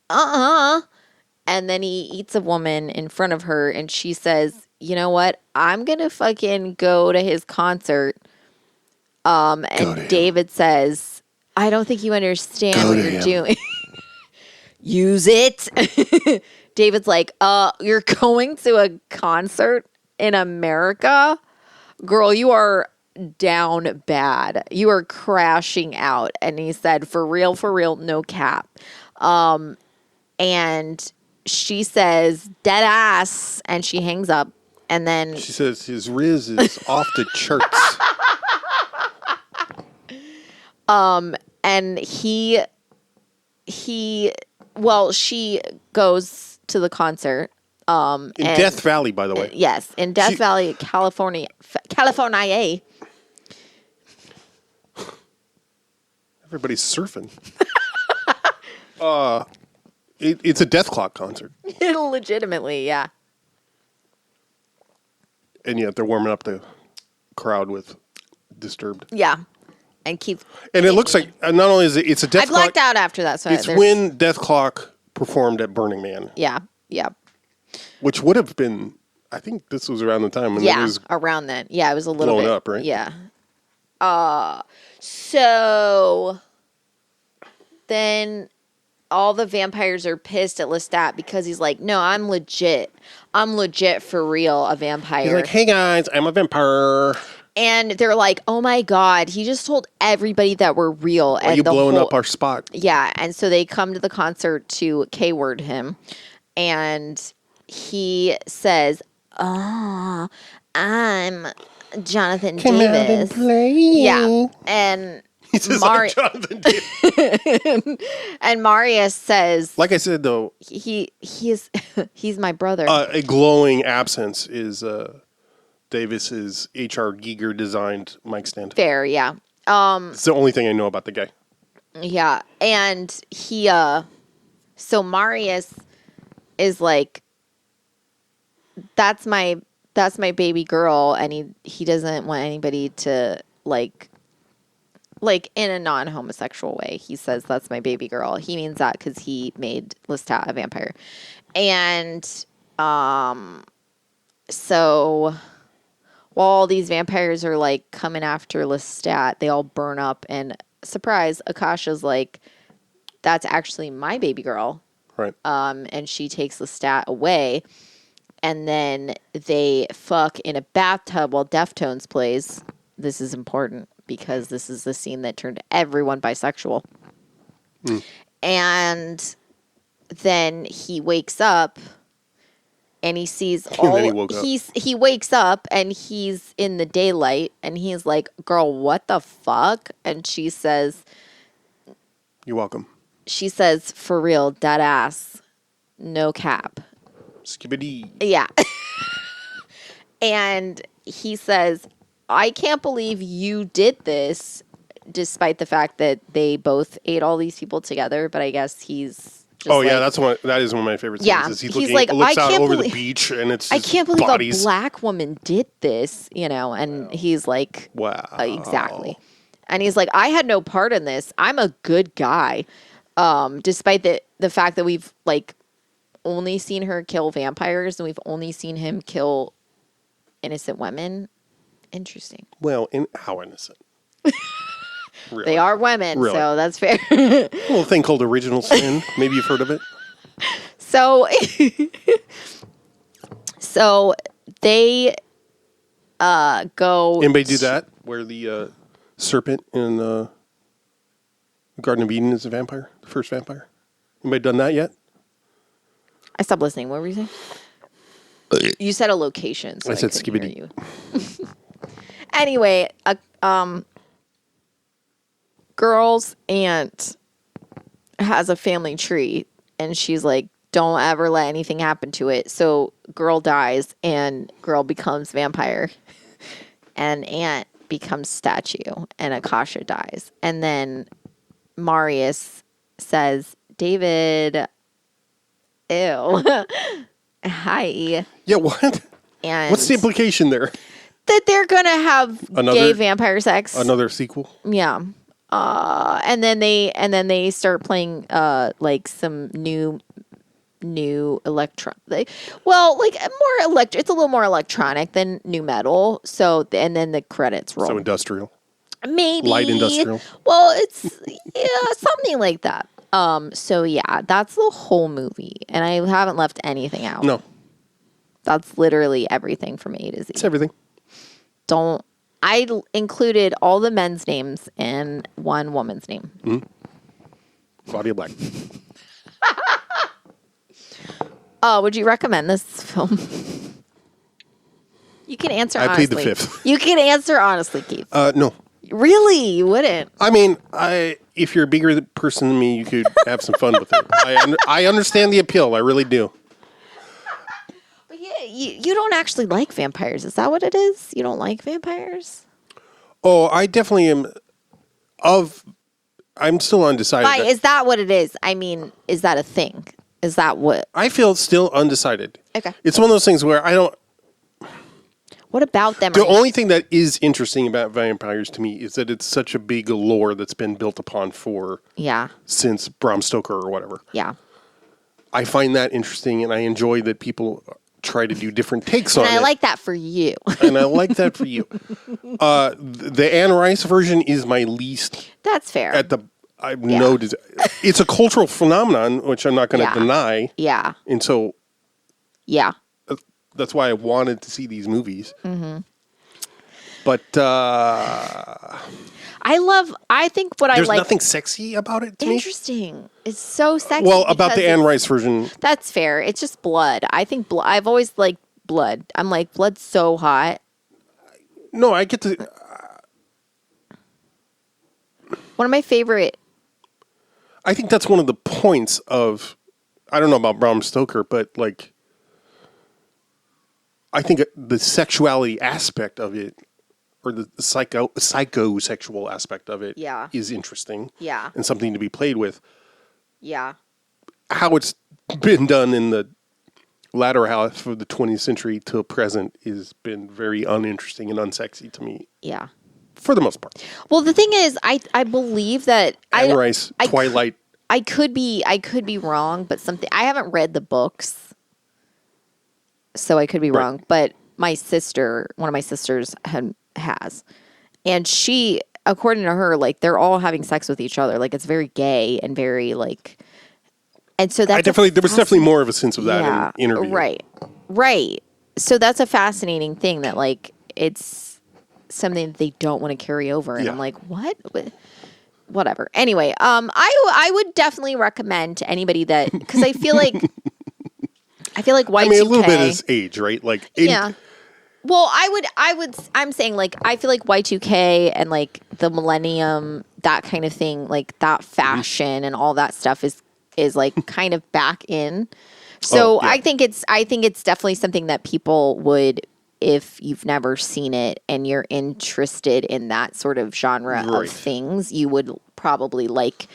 Speaker 2: and then he eats a woman in front of her, and she says, you know what? I'm going to fucking go to his concert. And David says, I don't think you understand what you're doing. Use it. David's like, you're going to a concert in America? Girl, you are down bad. You are crashing out. And he said, for real, no cap. And she says, dead ass, and she hangs up. And then
Speaker 1: she says his riz is off the charts.
Speaker 2: And she goes to the concert.
Speaker 1: In Death Valley, by the way.
Speaker 2: Yes, in Death Valley, California.
Speaker 1: Everybody's surfing. It's a Death Clock concert.
Speaker 2: Legitimately, yeah.
Speaker 1: And yet they're warming up the crowd with Disturbed.
Speaker 2: Yeah. And keep.
Speaker 1: And it looks like, not only is it's a Death Clock.
Speaker 2: I blacked out after that. So
Speaker 1: it's when Death Clock performed at Burning Man.
Speaker 2: Yeah.
Speaker 1: Which would have been, I think this was around the time when it was
Speaker 2: around then. Yeah, it was a little
Speaker 1: blown
Speaker 2: bit
Speaker 1: up, right?
Speaker 2: Yeah. So then all the vampires are pissed at Lestat because he's like, no, I'm legit for real, a vampire.
Speaker 1: He's like, hey guys, I'm a vampire.
Speaker 2: And they're like, oh my God, he just told everybody that we're real.
Speaker 1: Why are you blowing up our spot?
Speaker 2: Yeah, and so they come to the concert to K-word him. And he says, oh, I'm Jonathan Davis. Yeah, and
Speaker 1: he says, I'm Jonathan Davis.
Speaker 2: And Marius says,
Speaker 1: like I said, though,
Speaker 2: he's my brother.
Speaker 1: A glowing absence is Davis's H.R. Giger designed mic stand.
Speaker 2: Fair, yeah.
Speaker 1: It's the only thing I know about the guy.
Speaker 2: Yeah, and he so Marius is like, that's my baby girl, and he doesn't want anybody to like in a non-homosexual way. He says that's my baby girl. He means that because he made Lestat a vampire. And so while all these vampires are like coming after Lestat, they all burn up, and surprise, Akasha's like, that's actually my baby girl.
Speaker 1: Right.
Speaker 2: And she takes Lestat away. And then they fuck in a bathtub while Deftones plays. This is important because this is the scene that turned everyone bisexual. And then he wakes up and he sees all.
Speaker 1: then he woke up.
Speaker 2: He wakes up and he's in the daylight and he's like, "Girl, what the fuck?" And she says,
Speaker 1: You're welcome.
Speaker 2: She says, "For real, dead ass, no cap."
Speaker 1: Skibbity.
Speaker 2: Yeah. And he says, "I can't believe you did this," despite the fact that they both ate all these people together. But I guess he's just
Speaker 1: that is one of my favorite scenes.
Speaker 2: Yeah.
Speaker 1: Is
Speaker 2: He's
Speaker 1: looking,
Speaker 2: like,
Speaker 1: looks
Speaker 2: "I
Speaker 1: out
Speaker 2: can't
Speaker 1: over the
Speaker 2: believe-
Speaker 1: beach and it's
Speaker 2: I can't believe
Speaker 1: bodies.
Speaker 2: a black woman did this, and he's like,
Speaker 1: Wow.
Speaker 2: Exactly. And he's like, "I had no part in this. I'm a good guy." Despite the fact that we've like only seen her kill vampires and we've only seen him kill innocent women. Interesting.
Speaker 1: Well, how innocent? Really?
Speaker 2: They are women,
Speaker 1: Really?
Speaker 2: so that's fair.
Speaker 1: A little thing called original sin. Maybe you've heard of it.
Speaker 2: So, so they go.
Speaker 1: Anybody do that? Where the serpent in the Garden of Eden is a vampire? The first vampire? Anybody done that yet?
Speaker 2: I stopped listening. What were you saying? You said a location. So
Speaker 1: I said
Speaker 2: couldn't
Speaker 1: skibbity.
Speaker 2: hear you. Anyway, girl's aunt has a family tree, and she's like, "Don't ever let anything happen to it." So girl dies, and girl becomes vampire, and aunt becomes statue, and Akasha dies, and then Marius says, "David, ew, hi."
Speaker 1: Yeah, what?
Speaker 2: And
Speaker 1: What's the implication there?
Speaker 2: that they're gonna have gay vampire sex.
Speaker 1: Another sequel?
Speaker 2: Yeah. And then they start playing like some new electro. It's a little more electronic than new metal. So and then the credits roll.
Speaker 1: So industrial.
Speaker 2: Maybe
Speaker 1: Light industrial.
Speaker 2: Well, it's something like that. So yeah, that's the whole movie, and I haven't left anything out.
Speaker 1: No,
Speaker 2: that's literally everything from A to Z.
Speaker 1: it's everything.
Speaker 2: I included all the men's names and one woman's name.
Speaker 1: Claudia Black.
Speaker 2: Would you recommend this film? You can answer
Speaker 1: I
Speaker 2: honestly.
Speaker 1: plead the fifth.
Speaker 2: You can answer honestly, Keith.
Speaker 1: No.
Speaker 2: Really? You wouldn't?
Speaker 1: I mean, if you're a bigger person than me, you could have some fun with it. I understand the appeal. I really do.
Speaker 2: But yeah, you don't actually like vampires. Is that what it is? You don't like vampires?
Speaker 1: Oh, I definitely am. I'm still undecided.
Speaker 2: Why, is that what it is? I mean, is that a thing? Is that what?
Speaker 1: I feel still undecided.
Speaker 2: Okay.
Speaker 1: It's one of those things where I don't.
Speaker 2: What about them?
Speaker 1: The only thing that is interesting about vampires to me is that it's such a big lore that's been built upon since Bram Stoker or whatever.
Speaker 2: Yeah.
Speaker 1: I find that interesting, and I enjoy that people try to do different takes on it.
Speaker 2: And I like that for you.
Speaker 1: And I like that for you. The Anne Rice version is my least.
Speaker 2: That's fair.
Speaker 1: It's a cultural phenomenon, which I'm not going to deny.
Speaker 2: Yeah.
Speaker 1: And so.
Speaker 2: Yeah.
Speaker 1: That's why I wanted to see these movies.
Speaker 2: Mm-hmm.
Speaker 1: But
Speaker 2: I think what I like.
Speaker 1: There's nothing sexy about it to me.
Speaker 2: Interesting. It's so sexy.
Speaker 1: Well, about the Anne Rice version.
Speaker 2: That's fair. It's just blood. I think I've always liked blood. I'm like, blood's so hot.
Speaker 1: No, I get to.
Speaker 2: One of my favorite.
Speaker 1: I think that's one of the points of. I don't know about Bram Stoker, but like. I think the sexuality aspect of it, or the psychosexual aspect of it, is interesting.
Speaker 2: Yeah.
Speaker 1: And something to be played with.
Speaker 2: Yeah.
Speaker 1: How it's been done in the latter half of the 20th century till present has been very uninteresting and unsexy to me.
Speaker 2: Yeah.
Speaker 1: For the most part.
Speaker 2: Well, the thing is, I believe that
Speaker 1: Anne Rice, Twilight.
Speaker 2: I could be wrong, but I haven't read the books. So I could be wrong, but one of my sisters has, and she according to her, like they're all having sex with each other. Like it's very gay and very like, and so that's
Speaker 1: there was definitely more of a sense of that in interview.
Speaker 2: Right. So that's a fascinating thing that like it's something that they don't want to carry over, and I'm like, what? Whatever. Anyway, I would definitely recommend to anybody that, because I feel like Y2K.
Speaker 1: I mean, a little bit is age, right? Like,
Speaker 2: yeah. Well, I'm saying like I feel like Y2K and like the millennium, that kind of thing, like that fashion and all that stuff is like kind of back in. So I think it's definitely something that people would, if you've never seen it and you're interested in that sort of genre of things, you would probably like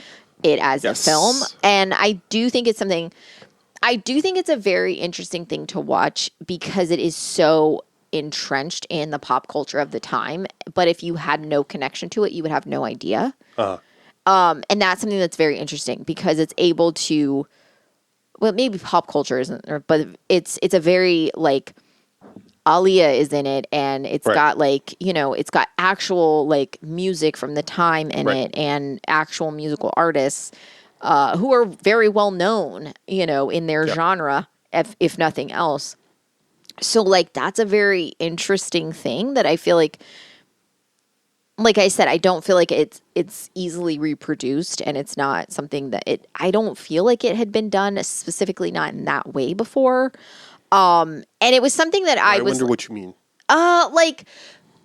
Speaker 2: it as a film. And I do think it's a very interesting thing to watch because it is so entrenched in the pop culture of the time. But if you had no connection to it, you would have no idea. And that's something that's very interesting because it's able to, well, maybe pop culture isn't, but it's a very like, Aaliyah is in it, and it's got like, you know, it's got actual like music from the time in it, and actual musical artists who are very well known, you know, in their genre, if nothing else. So like that's a very interesting thing that I feel like I said, I don't feel like it's easily reproduced, and it's not something that I don't feel like it had been done specifically not in that way before. And it was something that I
Speaker 1: wonder what you mean.
Speaker 2: Like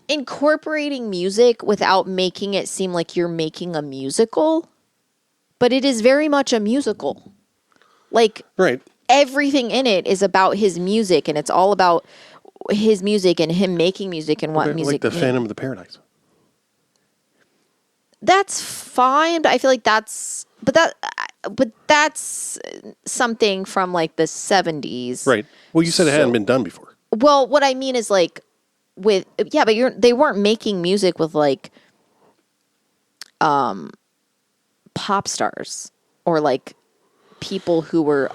Speaker 2: incorporating music without making it seem like you're making a musical, but it is very much a musical. Like everything in it is about his music, and it's all about his music and him making music and what music.
Speaker 1: Like the Phantom of the Paradise.
Speaker 2: That's fine, but I feel like that's something from like the 70s.
Speaker 1: Right. Well, you said it hadn't been done before.
Speaker 2: Well, what I mean is like but they weren't making music with like pop stars or like people who were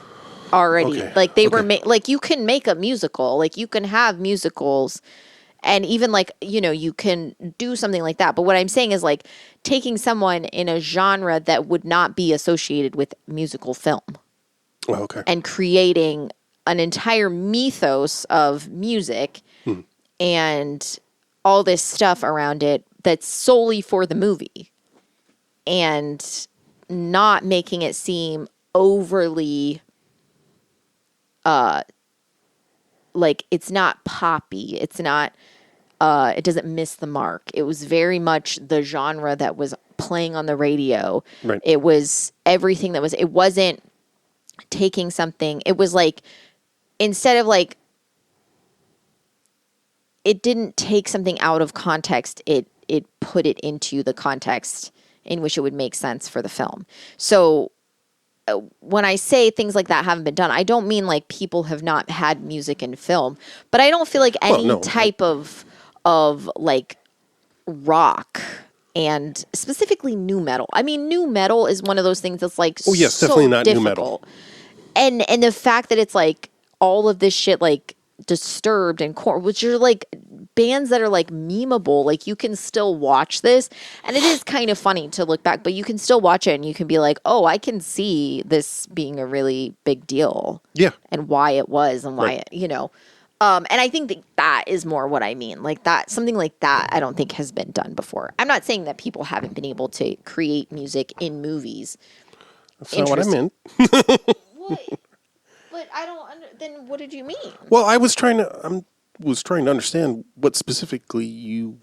Speaker 2: already like they were like you can make a musical, like you can have musicals. And even like, you know, you can do something like that. But what I'm saying is like taking someone in a genre that would not be associated with musical film and creating an entire mythos of music and all this stuff around it that's solely for the movie and not making it seem overly like it's not poppy. It's not, it doesn't miss the mark. It was very much the genre that was playing on the radio.
Speaker 1: Right.
Speaker 2: It was everything that was, it wasn't taking something. It was like, instead of like, it didn't take something out of context. It put it into the context in which it would make sense for the film. So when I say things like that haven't been done, I don't mean like people have not had music in film, but I don't feel like any type of like rock and specifically nu metal. I mean, nu metal is one of those things that's like
Speaker 1: definitely not nu metal.
Speaker 2: And the fact that it's like all of this shit like Disturbed and Korn, which are like bands that are like memeable, like you can still watch this, and it is kind of funny to look back, but you can still watch it and you can be like, oh, I can see this being a really big deal, and why it was and why it, you know, and I think that is more what I mean, like that, something like that I don't think has been done before. I'm not saying that people haven't been able to create music in movies.
Speaker 1: That's not what I meant.
Speaker 2: What? But I don't. Then what did you mean?
Speaker 1: Well, I was trying to understand what specifically you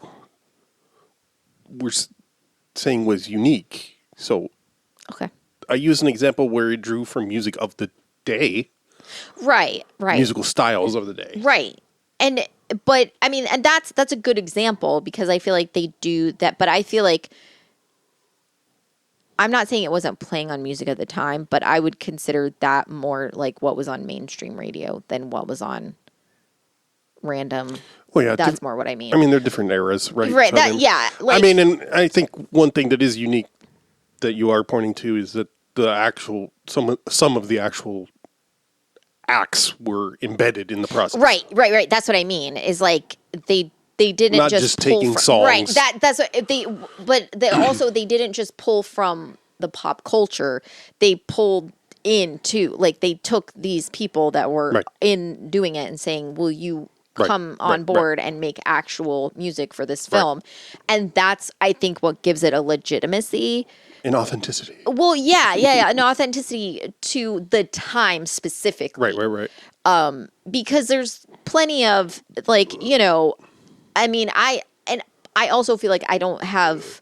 Speaker 1: were saying was unique. So, I used an example where it drew from music of the day,
Speaker 2: right,
Speaker 1: musical styles of the day,
Speaker 2: right, but I mean, and that's a good example because I feel like they do that, but I feel like. I'm not saying it wasn't playing on music at the time, but I would consider that more like what was on mainstream radio than what was on random.
Speaker 1: Well, yeah,
Speaker 2: that's more what I mean.
Speaker 1: I mean, they're different eras, right?
Speaker 2: Right.
Speaker 1: So I mean, and I think one thing that is unique that you are pointing to is that the actual some of the actual acts were embedded in the process.
Speaker 2: Right. That's what I mean. Is like they they didn't
Speaker 1: Not
Speaker 2: just pull
Speaker 1: taking
Speaker 2: from,
Speaker 1: songs.
Speaker 2: right. That's what they also they didn't just pull from the pop culture. They pulled in too. Like they took these people that were
Speaker 1: Right.
Speaker 2: in doing it and saying, "Will you
Speaker 1: Right,
Speaker 2: come on
Speaker 1: right,
Speaker 2: board and make actual music for this film?" And that's I think what gives it a legitimacy.
Speaker 1: And authenticity.
Speaker 2: Well, yeah. An authenticity to the time specifically.
Speaker 1: Right.
Speaker 2: Because there's plenty of like, you know, I mean, I also feel like I don't have.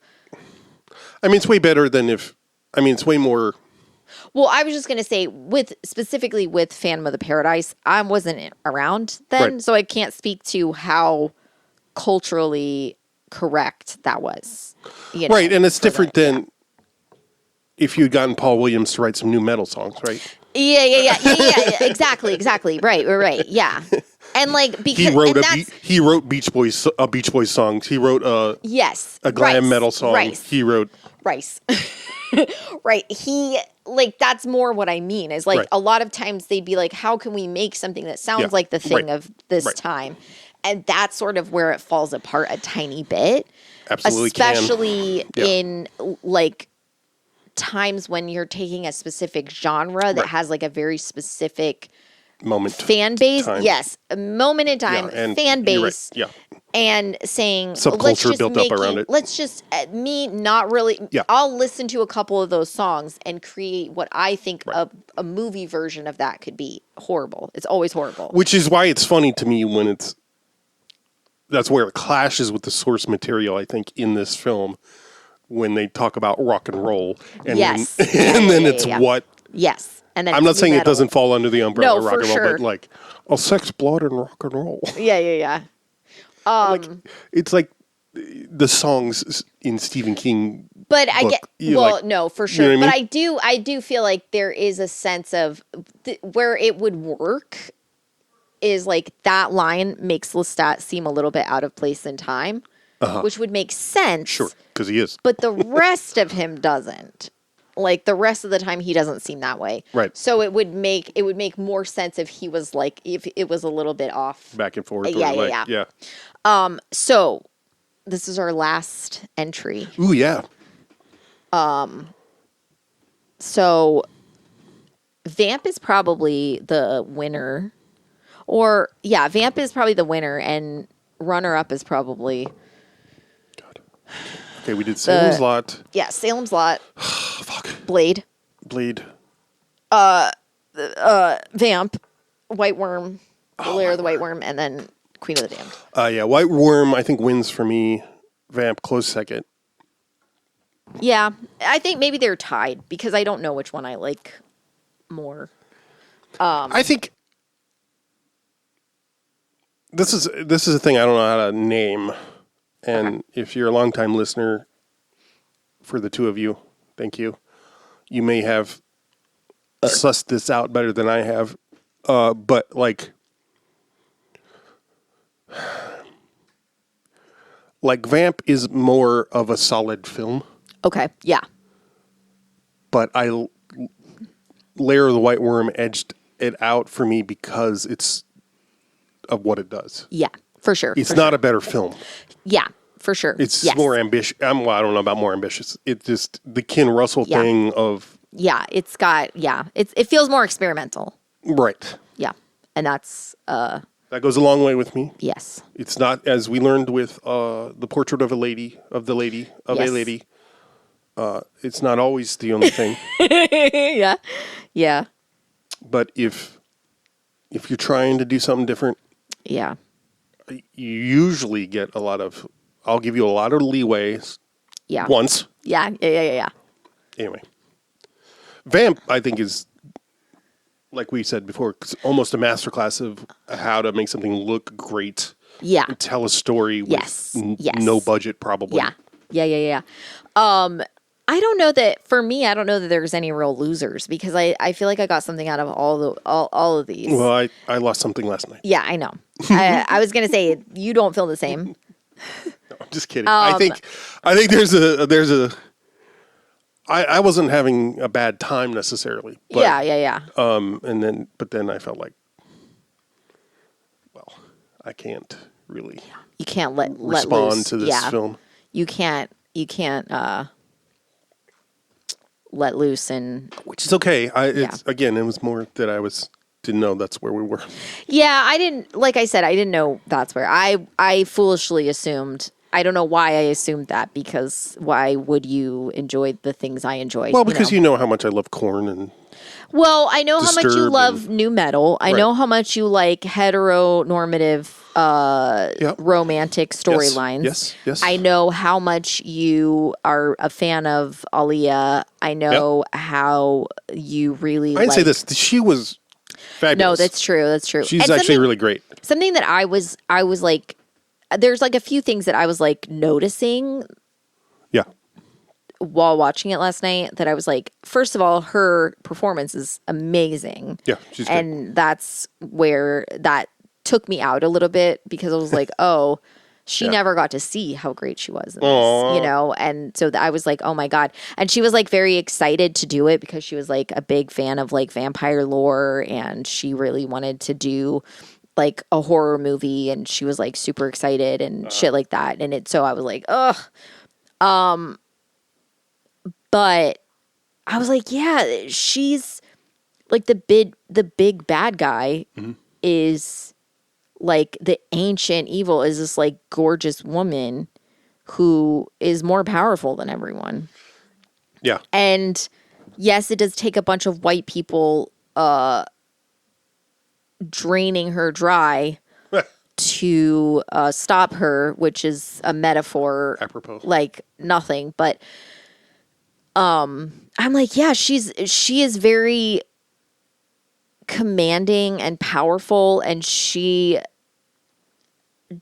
Speaker 1: I mean, it's way better than it's way more.
Speaker 2: Well, I was just gonna say specifically with Phantom of the Paradise, I wasn't around then,
Speaker 1: Right.
Speaker 2: so I can't speak to how culturally correct that was. You know,
Speaker 1: Right, and it's different than if you had gotten Paul Williams to write some new metal songs, right?
Speaker 2: Yeah. Exactly. Right. Yeah. And like because
Speaker 1: He wrote Beach Boys songs. He wrote
Speaker 2: yes,
Speaker 1: a glam metal song.
Speaker 2: Rice.
Speaker 1: He wrote
Speaker 2: Rice. Right. He like that's more what I mean is like
Speaker 1: Right.
Speaker 2: a lot of times they'd be like, how can we make something that sounds like the thing
Speaker 1: Right.
Speaker 2: of this
Speaker 1: Right.
Speaker 2: time? And that's sort of where it falls apart a tiny bit.
Speaker 1: Absolutely
Speaker 2: especially
Speaker 1: can. Yeah.
Speaker 2: in like times when you're taking a specific genre that
Speaker 1: Right.
Speaker 2: has like a very specific
Speaker 1: moment
Speaker 2: fan base.
Speaker 1: time.
Speaker 2: Yes, a moment in time,
Speaker 1: and
Speaker 2: fan
Speaker 1: you're right.
Speaker 2: base.
Speaker 1: Yeah.
Speaker 2: And saying
Speaker 1: Subculture
Speaker 2: let's just
Speaker 1: built up around it.
Speaker 2: Let's just me not really.
Speaker 1: Yeah.
Speaker 2: I'll listen to a couple of those songs and create what I think a movie version of that could be. Horrible. It's always horrible.
Speaker 1: Which is why it's funny to me when that's where it clashes with the source material, I think, in this film when they talk about rock and roll. And
Speaker 2: Yes.
Speaker 1: then it's
Speaker 2: yeah.
Speaker 1: what.
Speaker 2: Yes. And then
Speaker 1: I'm not
Speaker 2: it's
Speaker 1: saying it
Speaker 2: metal.
Speaker 1: doesn't fall under the umbrella
Speaker 2: No,
Speaker 1: of rock
Speaker 2: for
Speaker 1: and roll,
Speaker 2: sure.
Speaker 1: but like, sex, blood, and rock and roll.
Speaker 2: Yeah.
Speaker 1: It's like the songs in Stephen King.
Speaker 2: But I
Speaker 1: book.
Speaker 2: get
Speaker 1: You
Speaker 2: well,
Speaker 1: like-
Speaker 2: no, for
Speaker 1: you
Speaker 2: sure.
Speaker 1: know what I
Speaker 2: But I do feel like there is a sense of where it would work is like that line makes Lestat seem a little bit out of place in time, which would make sense.
Speaker 1: Sure, because he is.
Speaker 2: But the rest of him doesn't. Like the rest of the time, he doesn't seem that way.
Speaker 1: Right.
Speaker 2: So it would make more sense if he was like if it was a little bit off.
Speaker 1: Back and forth.
Speaker 2: Yeah. So this is our last entry.
Speaker 1: Ooh, yeah.
Speaker 2: So Vamp is probably the winner. Or, yeah, Vamp is probably the winner, and runner-up is probably...
Speaker 1: Okay, we did Salem's Lot.
Speaker 2: Yeah, Salem's Lot.
Speaker 1: Fuck.
Speaker 2: Blade.
Speaker 1: Bleed.
Speaker 2: Vamp. White Worm. The Lair of the White Worm, and then Queen of the Damned.
Speaker 1: Yeah, White Worm, I think, wins for me. Vamp, close second.
Speaker 2: Yeah, I think maybe they're tied, because I don't know which one I like more.
Speaker 1: I think... This is a thing I don't know how to name. And if you're a longtime listener, for the two of you, thank you. You may have sussed this out better than I have. But like Vamp is more of a solid film.
Speaker 2: Okay, yeah.
Speaker 1: But Lair of the White Worm edged it out for me because it's of what it does.
Speaker 2: Yeah, for sure.
Speaker 1: It's not a better film.
Speaker 2: Yeah, for sure.
Speaker 1: It's more ambitious. I don't know about more ambitious. It's just the Ken Russell thing of...
Speaker 2: Yeah, it feels more experimental.
Speaker 1: Right.
Speaker 2: Yeah, and that's...
Speaker 1: That goes a long way with me.
Speaker 2: Yes.
Speaker 1: It's not, as we learned with The Portrait of a Lady, a lady. It's not always the only thing.
Speaker 2: Yeah.
Speaker 1: But if you're trying to do something different,
Speaker 2: yeah,
Speaker 1: you usually get I'll give you a lot of leeway.
Speaker 2: Yeah.
Speaker 1: Once.
Speaker 2: Yeah.
Speaker 1: Anyway. Vamp, I think, is, like we said before, almost a masterclass of how to make something look great.
Speaker 2: Yeah.
Speaker 1: And tell a story with no budget, probably.
Speaker 2: Yeah. I don't know that, for me, I don't know that there's any real losers, because I feel like I got something out of all of these.
Speaker 1: Well, I lost something last night.
Speaker 2: Yeah, I know. I was going to say, you don't feel the same.
Speaker 1: No, I'm just kidding. I think there's a I wasn't having a bad time necessarily. But,
Speaker 2: Yeah.
Speaker 1: But then I felt like, well, I can't really
Speaker 2: You can't let
Speaker 1: respond
Speaker 2: loose.
Speaker 1: to this film.
Speaker 2: You can't let loose and
Speaker 1: Which is okay. Again, it was more that didn't know that's where we were.
Speaker 2: yeah, I didn't, like I said, I didn't know that's where I foolishly assumed. I don't know why I assumed that, because why would you enjoy the things I enjoy?
Speaker 1: Well, because you know how much I love Korn and
Speaker 2: well, I know how much you
Speaker 1: Disturbed
Speaker 2: love new metal. I know how much you like heteronormative romantic storylines.
Speaker 1: Yes.
Speaker 2: I know how much you are a fan of Aaliyah. I know how you really
Speaker 1: I'd say this. She was fabulous.
Speaker 2: No, that's true. That's true.
Speaker 1: She's
Speaker 2: And
Speaker 1: actually really great.
Speaker 2: something that I was like, there's like a few things that I was like noticing
Speaker 1: Yeah.
Speaker 2: while watching it last night that I was like, first of all, her performance is amazing.
Speaker 1: Yeah, she's great.
Speaker 2: And that's where that took me out a little bit, because I was like, oh, she never got to see how great she was in this, you know? And so I was like, oh my God. And she was like very excited to do it because she was like a big fan of like vampire lore, and she really wanted to do like a horror movie, and she was like super excited and shit like that. And so I was like, ugh. But I was like, yeah, she's like the big bad guy is like the ancient evil is this like gorgeous woman who is more powerful than everyone.
Speaker 1: Yeah.
Speaker 2: And yes, it does take a bunch of white people draining her dry to stop her, which is a metaphor
Speaker 1: Apropos.
Speaker 2: like nothing. But I'm like, yeah, she is very commanding and powerful, and she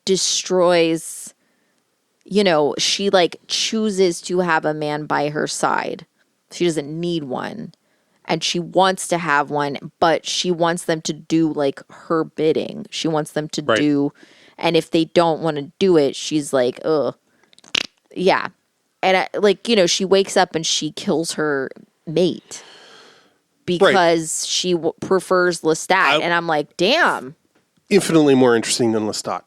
Speaker 2: destroys, you know, she like chooses to have a man by her side. She doesn't need one, and she wants to have one, but she wants them to do like her bidding. She wants them to do, and if they don't want to do it, she's like, ugh. Yeah. And like, you know, she wakes up and she kills her mate because she prefers Lestat. And I'm like, damn.
Speaker 1: Infinitely more interesting than Lestat.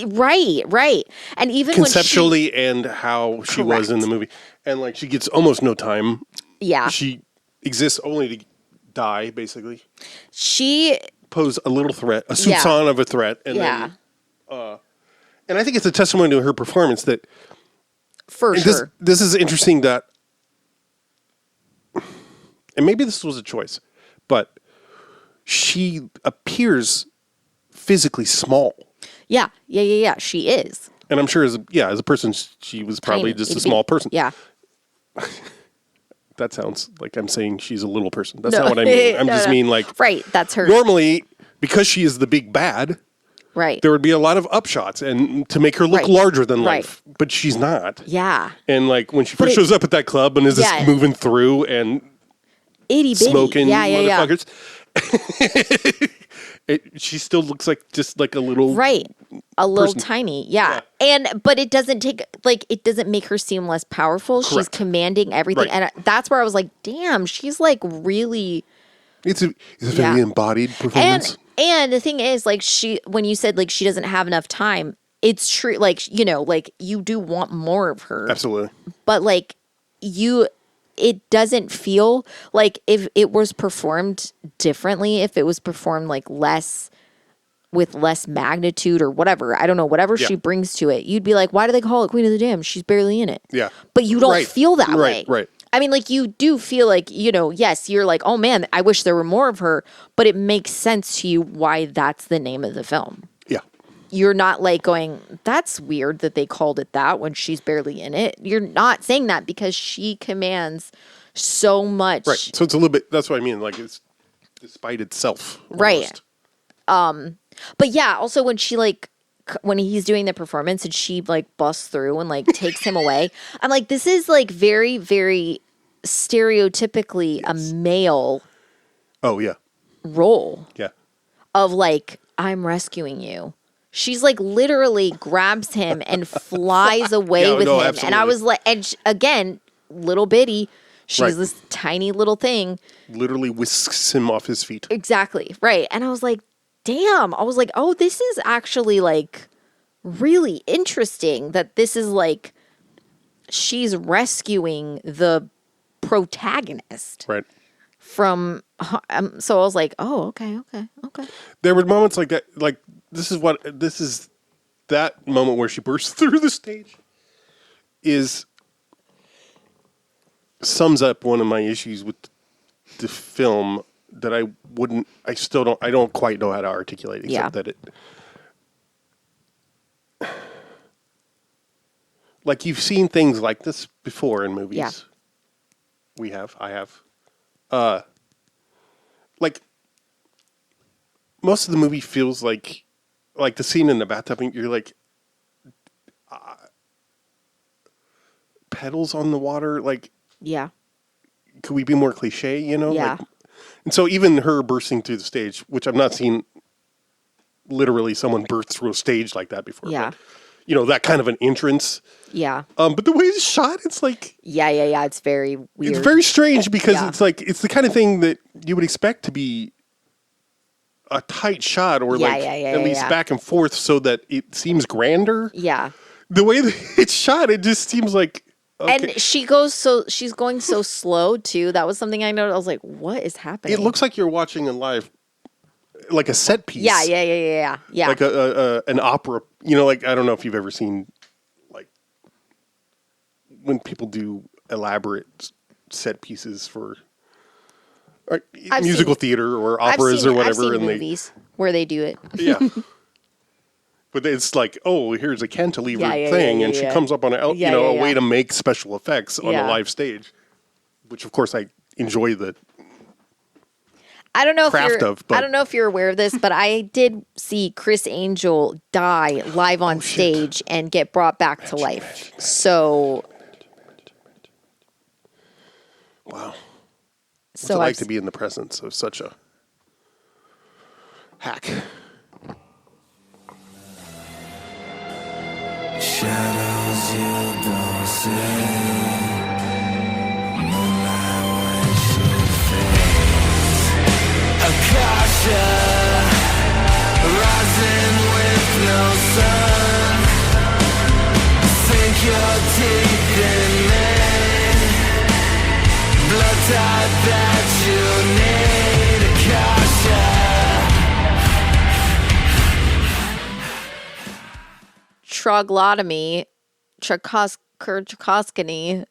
Speaker 2: Right. And even
Speaker 1: conceptually and how she was in the movie. And like, she gets almost no time.
Speaker 2: Yeah.
Speaker 1: She exists only to die, basically.
Speaker 2: She
Speaker 1: posed a little threat, a soupçon of a threat. And then, and I think it's a testimony to her performance that
Speaker 2: for sure.
Speaker 1: This is interesting that, and maybe this was a choice, but she appears physically small.
Speaker 2: Yeah. She is.
Speaker 1: And I'm sure as a person, she was probably just a small person.
Speaker 2: Yeah.
Speaker 1: That sounds like I'm saying she's a little person. That's not what I mean. I'm just mean like...
Speaker 2: Right, that's her.
Speaker 1: Normally, because she is the big bad...
Speaker 2: Right.
Speaker 1: There would be a lot of upshots and to make her look larger than life, but she's not.
Speaker 2: Yeah.
Speaker 1: And like when she first shows up at that club and is just moving through and
Speaker 2: itty bitty
Speaker 1: smoking motherfuckers, she still looks like just like a little
Speaker 2: a little tiny, but it doesn't make her seem less powerful.
Speaker 1: Correct.
Speaker 2: She's commanding everything, and that's where I was like, damn, she's like really.
Speaker 1: It's a very embodied performance.
Speaker 2: And the thing is, like, when you said, like, she doesn't have enough time, it's true. Like, you know, like, you do want more of her.
Speaker 1: Absolutely.
Speaker 2: But, like, it doesn't feel like if it was performed differently, if it was performed, like, with less magnitude or whatever, I don't know, whatever she brings to it, you'd be like, why do they call it Queen of the Damned? She's barely in it.
Speaker 1: Yeah.
Speaker 2: But you don't feel that way.
Speaker 1: Right.
Speaker 2: I mean, like, you do feel like, you know, yes, you're like, oh man, I wish there were more of her, but it makes sense to you why that's the name of the film.
Speaker 1: Yeah.
Speaker 2: You're not like going, that's weird that they called it that when she's barely in it. You're not saying that because she commands so much.
Speaker 1: Right. So it's a little bit, that's what I mean. Like, it's despite itself. Almost.
Speaker 2: Right. But yeah, also when she like, when he's doing the performance and she like busts through and like takes him away, I'm like, this is like very, very stereotypically a male role of like, I'm rescuing you. She's like literally grabs him and flies away with him.
Speaker 1: Absolutely.
Speaker 2: And I was like, and again, little bitty, she's this tiny little thing.
Speaker 1: Literally whisks him off his feet.
Speaker 2: Exactly. Right. And I was like, damn. I was like, oh, this is actually like really interesting that this is like she's rescuing the protagonist
Speaker 1: Right.
Speaker 2: from. So I was like, oh, okay.
Speaker 1: There were moments like that. Like this is that moment where she bursts through the stage. Sums up one of my issues with the film that I don't quite know how to articulate, except that like you've seen things like this before in movies. Yeah. I have. Like most of the movie feels like the scene in the bathtub, and you're like, pedals on the water, like.
Speaker 2: Yeah.
Speaker 1: Could we be more cliche, you know?
Speaker 2: Yeah.
Speaker 1: And so even her bursting through the stage, which I've not seen literally someone burst through a stage like that before.
Speaker 2: Yeah.
Speaker 1: But, that kind of an entrance.
Speaker 2: Yeah.
Speaker 1: But the way it's shot, it's like...
Speaker 2: Yeah. It's very weird.
Speaker 1: It's very strange because it's like, it's the kind of thing that you would expect to be a tight shot or at least back and forth so that it seems grander.
Speaker 2: Yeah.
Speaker 1: The way that it's shot, it just seems like... Okay.
Speaker 2: And she's going so slow too. That was something I noticed. I was like, what is happening?
Speaker 1: It looks like you're watching a live, like a set piece.
Speaker 2: Yeah.
Speaker 1: Like an opera. I don't know if you've ever seen, like, when people do elaborate set pieces for musical theater or operas or whatever.
Speaker 2: I've seen movies where they do it.
Speaker 1: Yeah. But it's like, oh, here's a cantilever thing, and she comes up on a way to make special effects on a live stage, which of course I enjoy the craft of. But
Speaker 2: I don't know if you're aware of this, but I did see Chris Angel die live on stage and get brought back to life. So,
Speaker 1: wow, what's it like to be in the presence of such a hack?
Speaker 10: Shadows you don't see, moonlight when she fades. Akasha, rising with no sun. Sink your teeth in me, blood type that you need. Akasha.
Speaker 2: Troglotomy, tracheostomy.